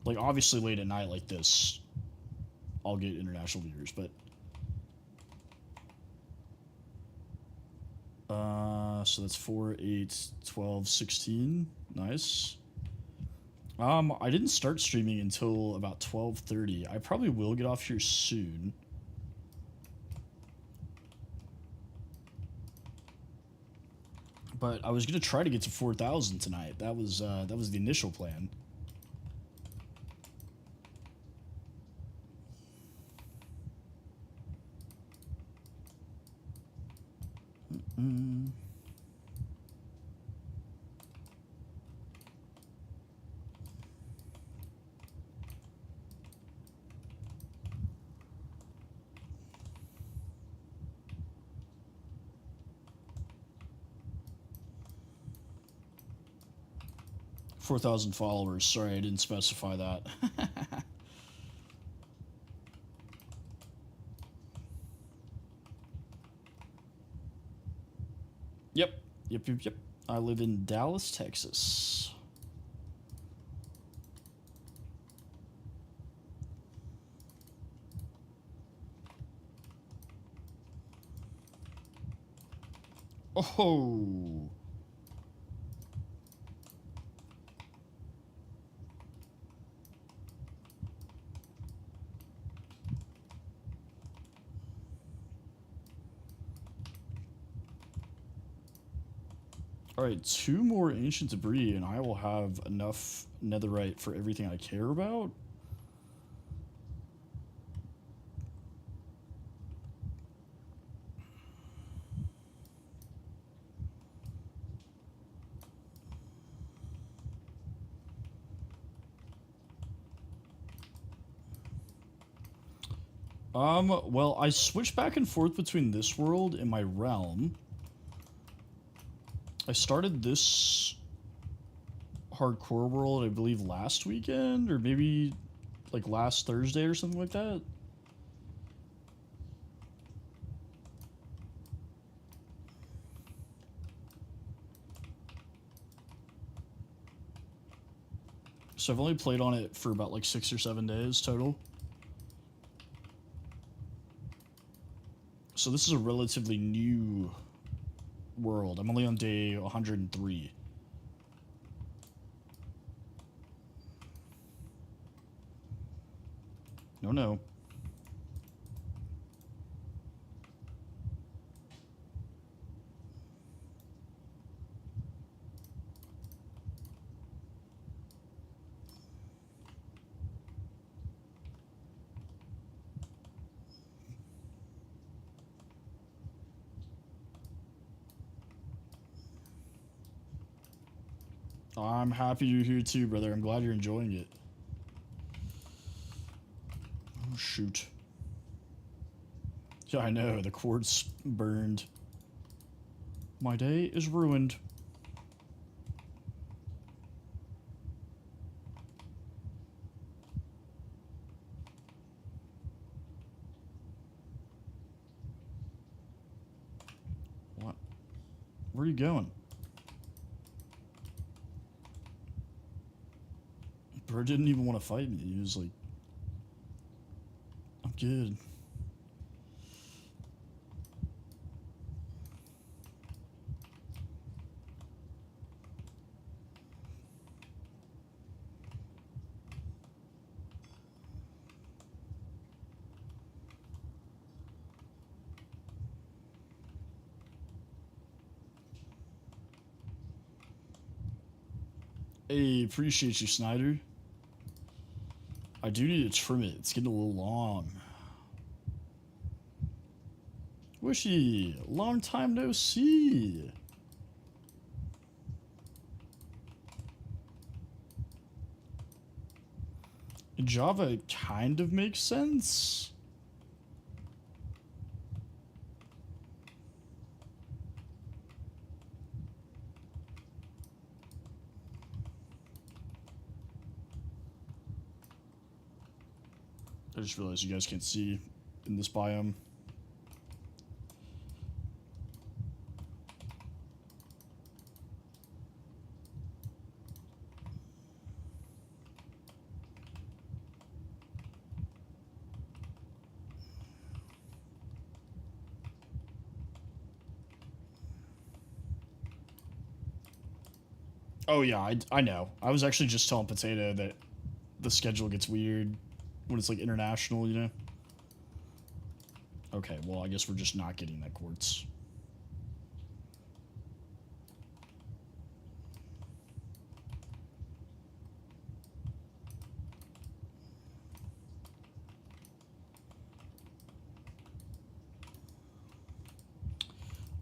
Like obviously late at night like this, I'll get international viewers, but so that's 4, 8, 12, 16. Nice. I didn't start streaming until about 12:30. I probably will get off here soon. But I was gonna try to get to 4,000 tonight. That was the initial plan. Mm. 4,000 followers. Sorry, I didn't specify that. Yep. Yep. I live in Dallas, Texas. Oh. Alright, 2 more ancient debris, and I will have enough netherite for everything I care about. Well, I switch back and forth between this world and my realm. I started this hardcore world, I believe, last weekend, or maybe like last Thursday or something like that. So I've only played on it for about like 6 or 7 days total. So this is a relatively new world. I'm only on day 103. No, no. I'm happy you're here too, brother. I'm glad you're enjoying it. Oh, shoot. Yeah, I know. The quartz burned. My day is ruined. What? Where are you going? Bro didn't even want to fight me. He was like, I'm good. Hey, appreciate you, Snyder. I do need to trim it. It's getting a little long. Wishy, long time no see. Java kind of makes sense. I just realized you guys can't see in this biome. Oh yeah, I know. I was actually just telling Potato that the schedule gets weird when it's like international, you know? Okay, well, I guess we're just not getting that quartz.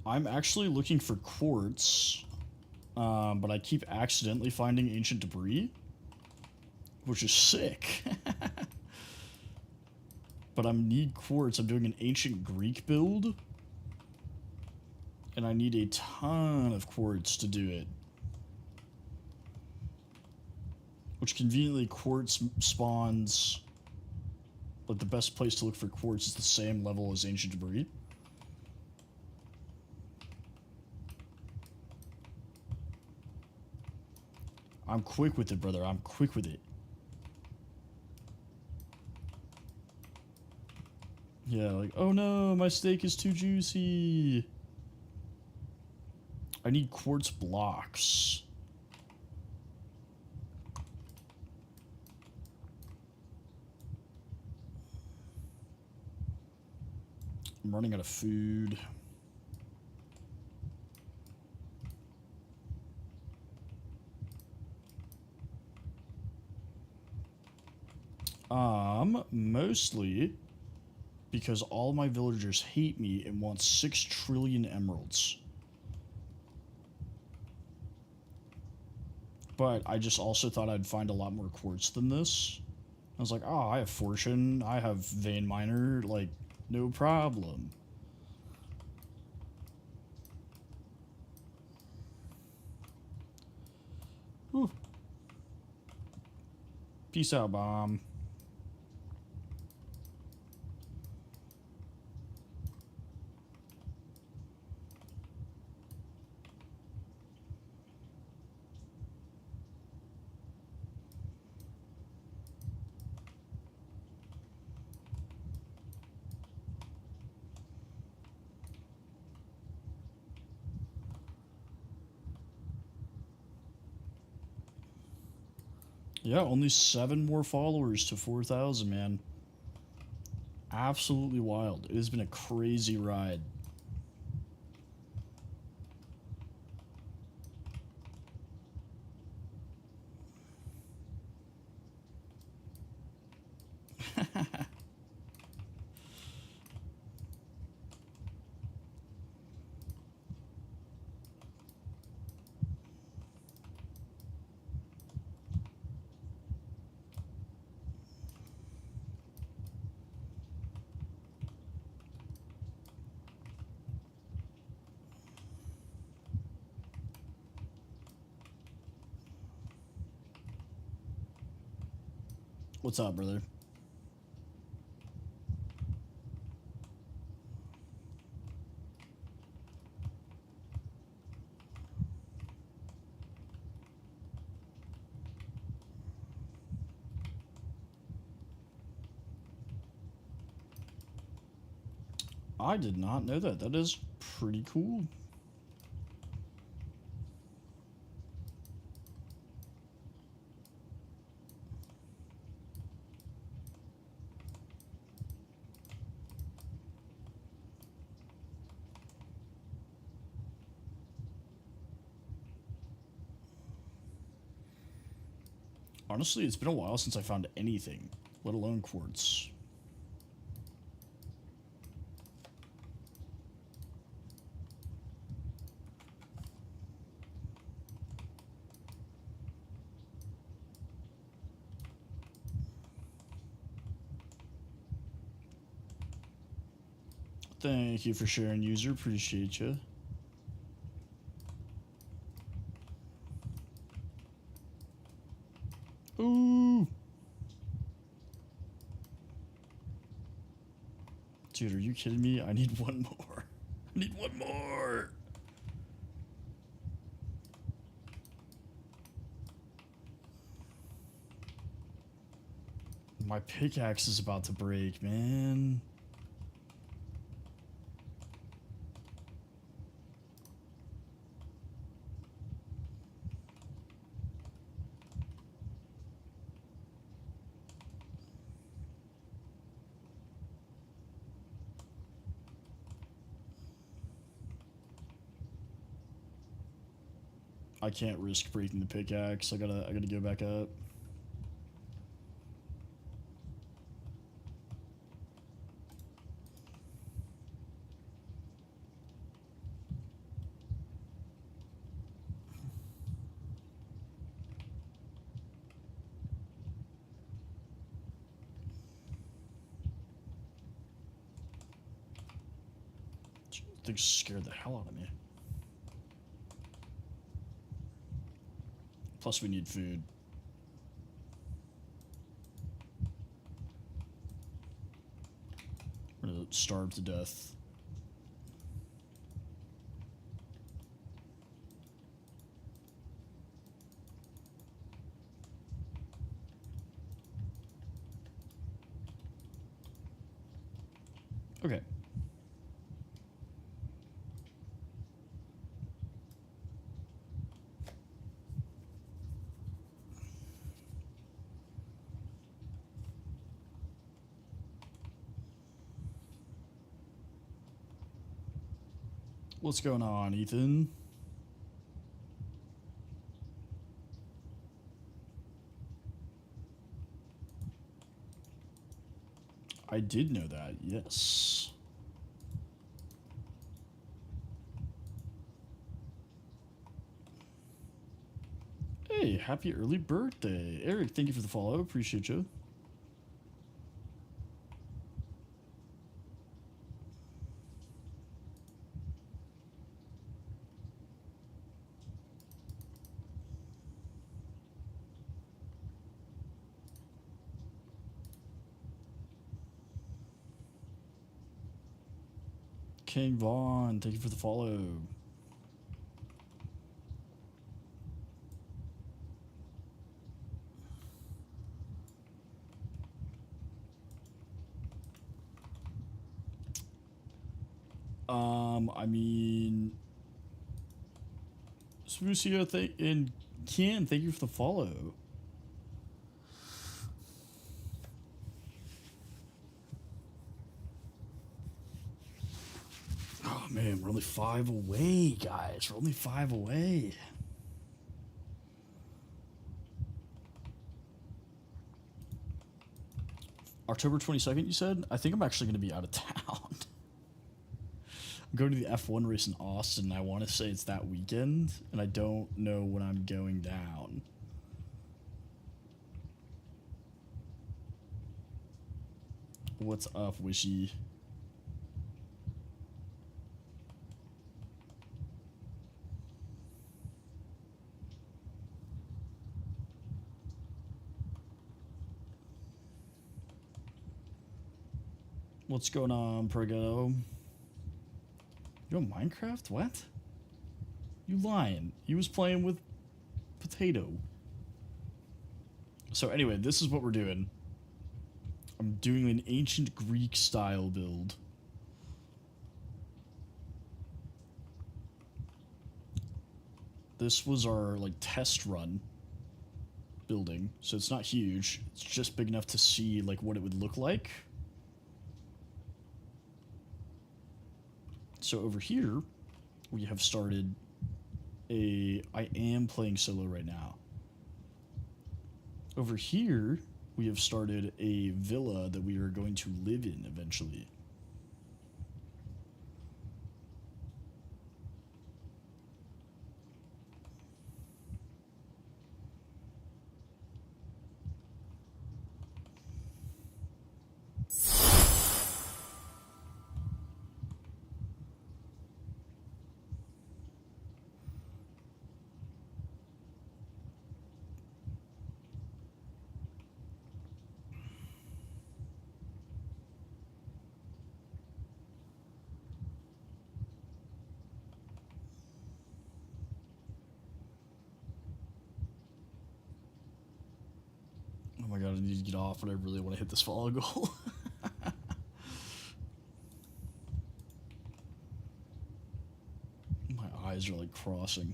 I'm actually looking for quartz, but I keep accidentally finding ancient debris, which is sick. But I need quartz. I'm doing an ancient Greek build, and I need a ton of quartz to do it. Which conveniently, quartz spawns, like the best place to look for quartz is the same level as ancient debris. I'm quick with it, brother. I'm quick with it. Yeah, like, oh no, my steak is too juicy. I need quartz blocks. I'm running out of food. Mostly because all my villagers hate me and want 6 trillion emeralds. But I just also thought I'd find a lot more quartz than this. I was like, oh, I have fortune, I have vein miner, like, no problem. Whew. Peace out, bomb. Yeah, only 7 more followers to 4,000, man. Absolutely wild. It has been a crazy ride. What's up, brother? I did not know that. That is pretty cool. Honestly, it's been a while since I found anything, let alone quartz. Thank you for sharing, user. Appreciate you. Ooh. Dude, are you kidding me? I need one more. I need one more. My pickaxe is about to break, man. I can't risk breaking the pickaxe. I gotta go back up. Things scared the hell out of me. Plus, we need food. We're gonna starve to death. Okay. What's going on, Ethan? I did know that, yes. Hey, happy early birthday. Eric, thank you for the follow. Appreciate you. King Vaughn, thank you for the follow. I mean, Smoosio, and Ken, thank you for the follow. Oh man, we're only 5 away, guys. We're only 5 away. October 22nd, you said? I think I'm actually going to be out of town. I'm going to the F1 race in Austin. I want to say it's that weekend, and I don't know when I'm going down. What's up, Wishy? What's going on, Prego? You on Minecraft? What? You lying. He was playing with Potato. So anyway, this is what we're doing. I'm doing an ancient Greek style build. This was our like test run building, so it's not huge. It's just big enough to see like what it would look like. So over here, we have started I am playing solo right now. Over here, we have started a villa that we are going to live in eventually. Oh my god, I need to get off, but I really want to hit this follow goal. My eyes are like crossing.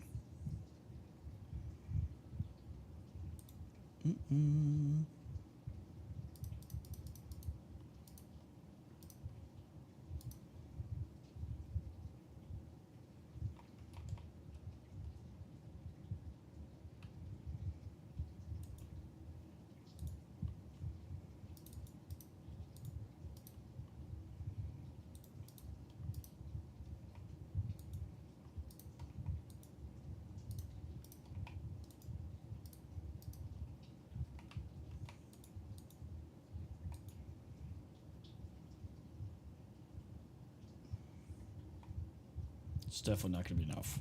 It's definitely not going to be enough.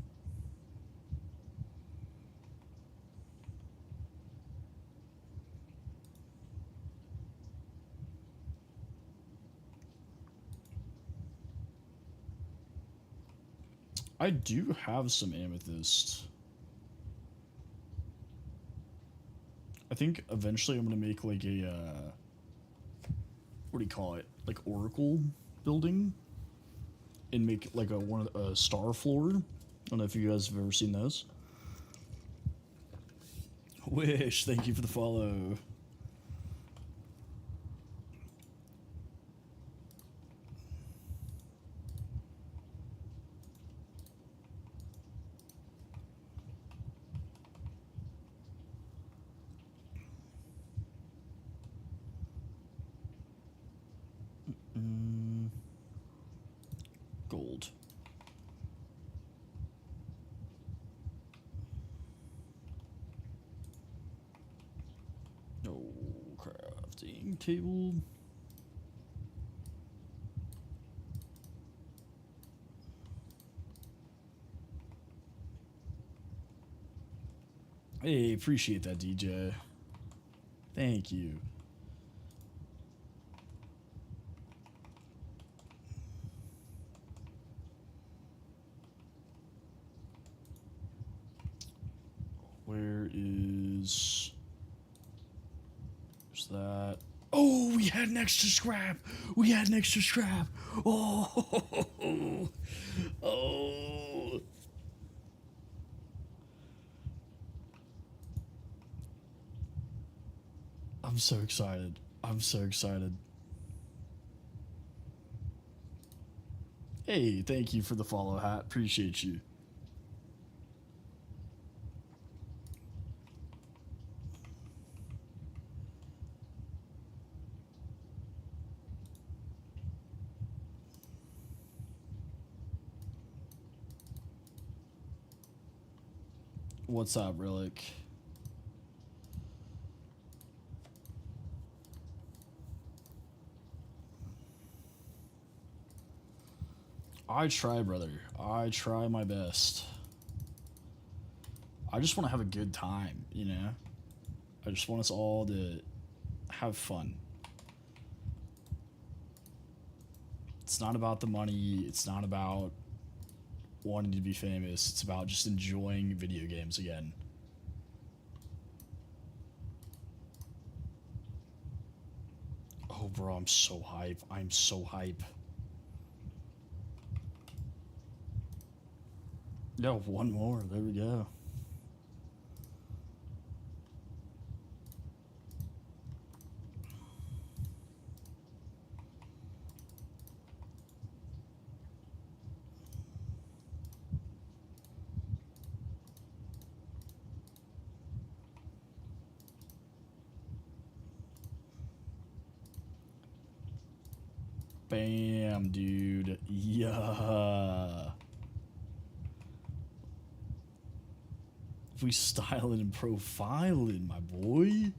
I do have some amethyst. I think eventually I'm going to make like a, what do you call it? Like oracle building. And make like a star floor. I don't know if you guys have ever seen those. Wish, thank you for the follow. Gold. No crafting table. Hey, appreciate that, DJ. Thank you. Where is... There's that. Oh, we had an extra scrap. We had an extra scrap. Oh, oh. I'm so excited. I'm so excited. Hey, thank you for the follow, Hat. Appreciate you. What's up, Relic? I try, brother. I try my best. I just want to have a good time, you know? I just want us all to have fun. It's not about the money. It's not about wanting to be famous. It's about just enjoying video games again. Oh, bro, I'm so hype. I'm so hype. No, one more. There we go. Bam, dude. Yeah. We styling and profiling, my boy.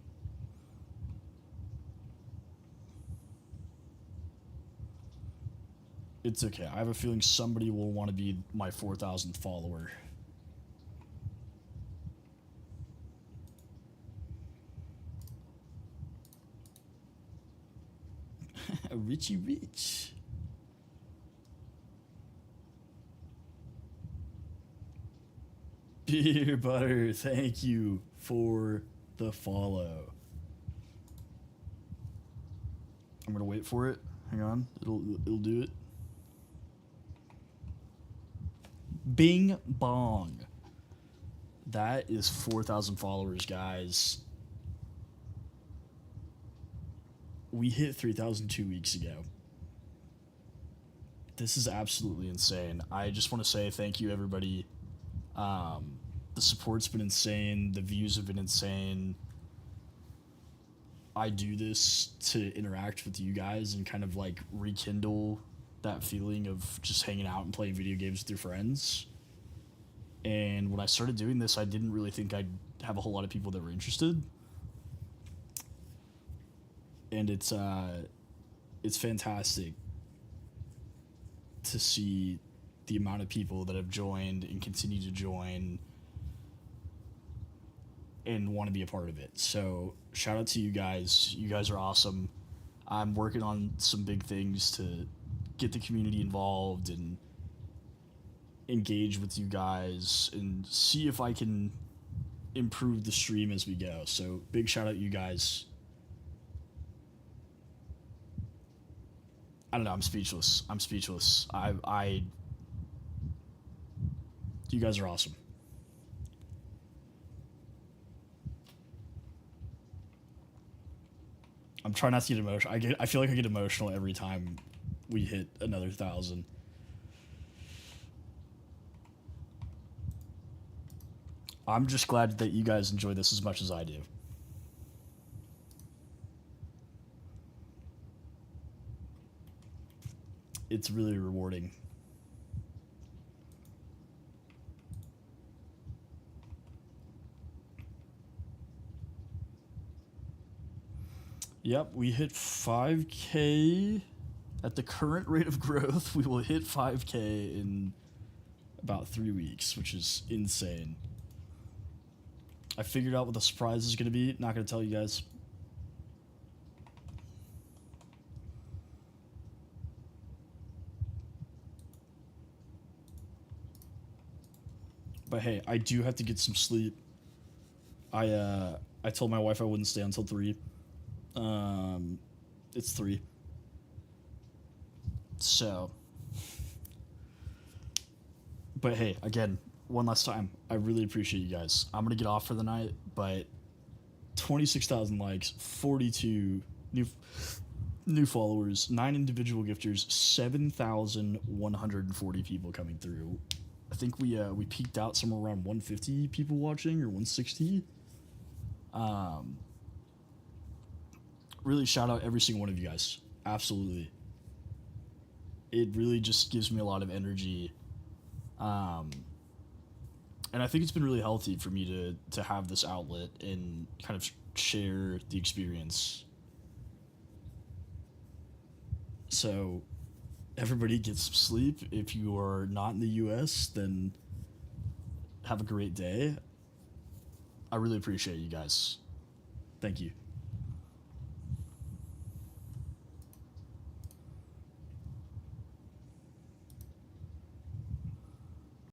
It's okay. I have a feeling somebody will want to be my 4,000th follower. Richie Rich. Beer Butter, thank you for the follow. I'm gonna wait for it. Hang on, it'll do it. Bing bong. That is 4,000 followers, guys. We hit 3,000 2 weeks ago. This is absolutely insane. I just want to say thank you, everybody. The support's been insane. The views have been insane. I do this to interact with you guys and kind of like rekindle that feeling of just hanging out and playing video games with your friends. And when I started doing this, I didn't really think I'd have a whole lot of people that were interested. And it's fantastic to see the amount of people that have joined and continue to join and want to be a part of it. So shout out to you guys. You guys are awesome. I'm working on some big things to get the community involved and engage with you guys and see if I can improve the stream as we go. So big shout out you guys. I don't know. I'm speechless. You guys are awesome. I'm trying not to get emotional. I feel like I get emotional every time we hit another 1,000. I'm just glad that you guys enjoy this as much as I do. it's really rewarding. Yep, we hit 5K at the current rate of growth. We will hit 5K in about 3 weeks, which is insane. I figured out what the surprise is going to be. Not going to tell you guys. But hey, I do have to get some sleep. I told my wife I wouldn't stay until 3. It's 3. So, but hey, again, one last time, I really appreciate you guys. I'm gonna get off for the night, but 26,000 likes, 42 new followers, 9 individual gifters, 7,140 people coming through. I think we peaked out somewhere around 150 people watching or 160. Really shout out every single one of you guys. Absolutely. It really just gives me a lot of energy. And I think it's been really healthy for me to have this outlet and kind of share the experience. So everybody gets some sleep. If you are not in the US, then have a great day. I really appreciate you guys. Thank you.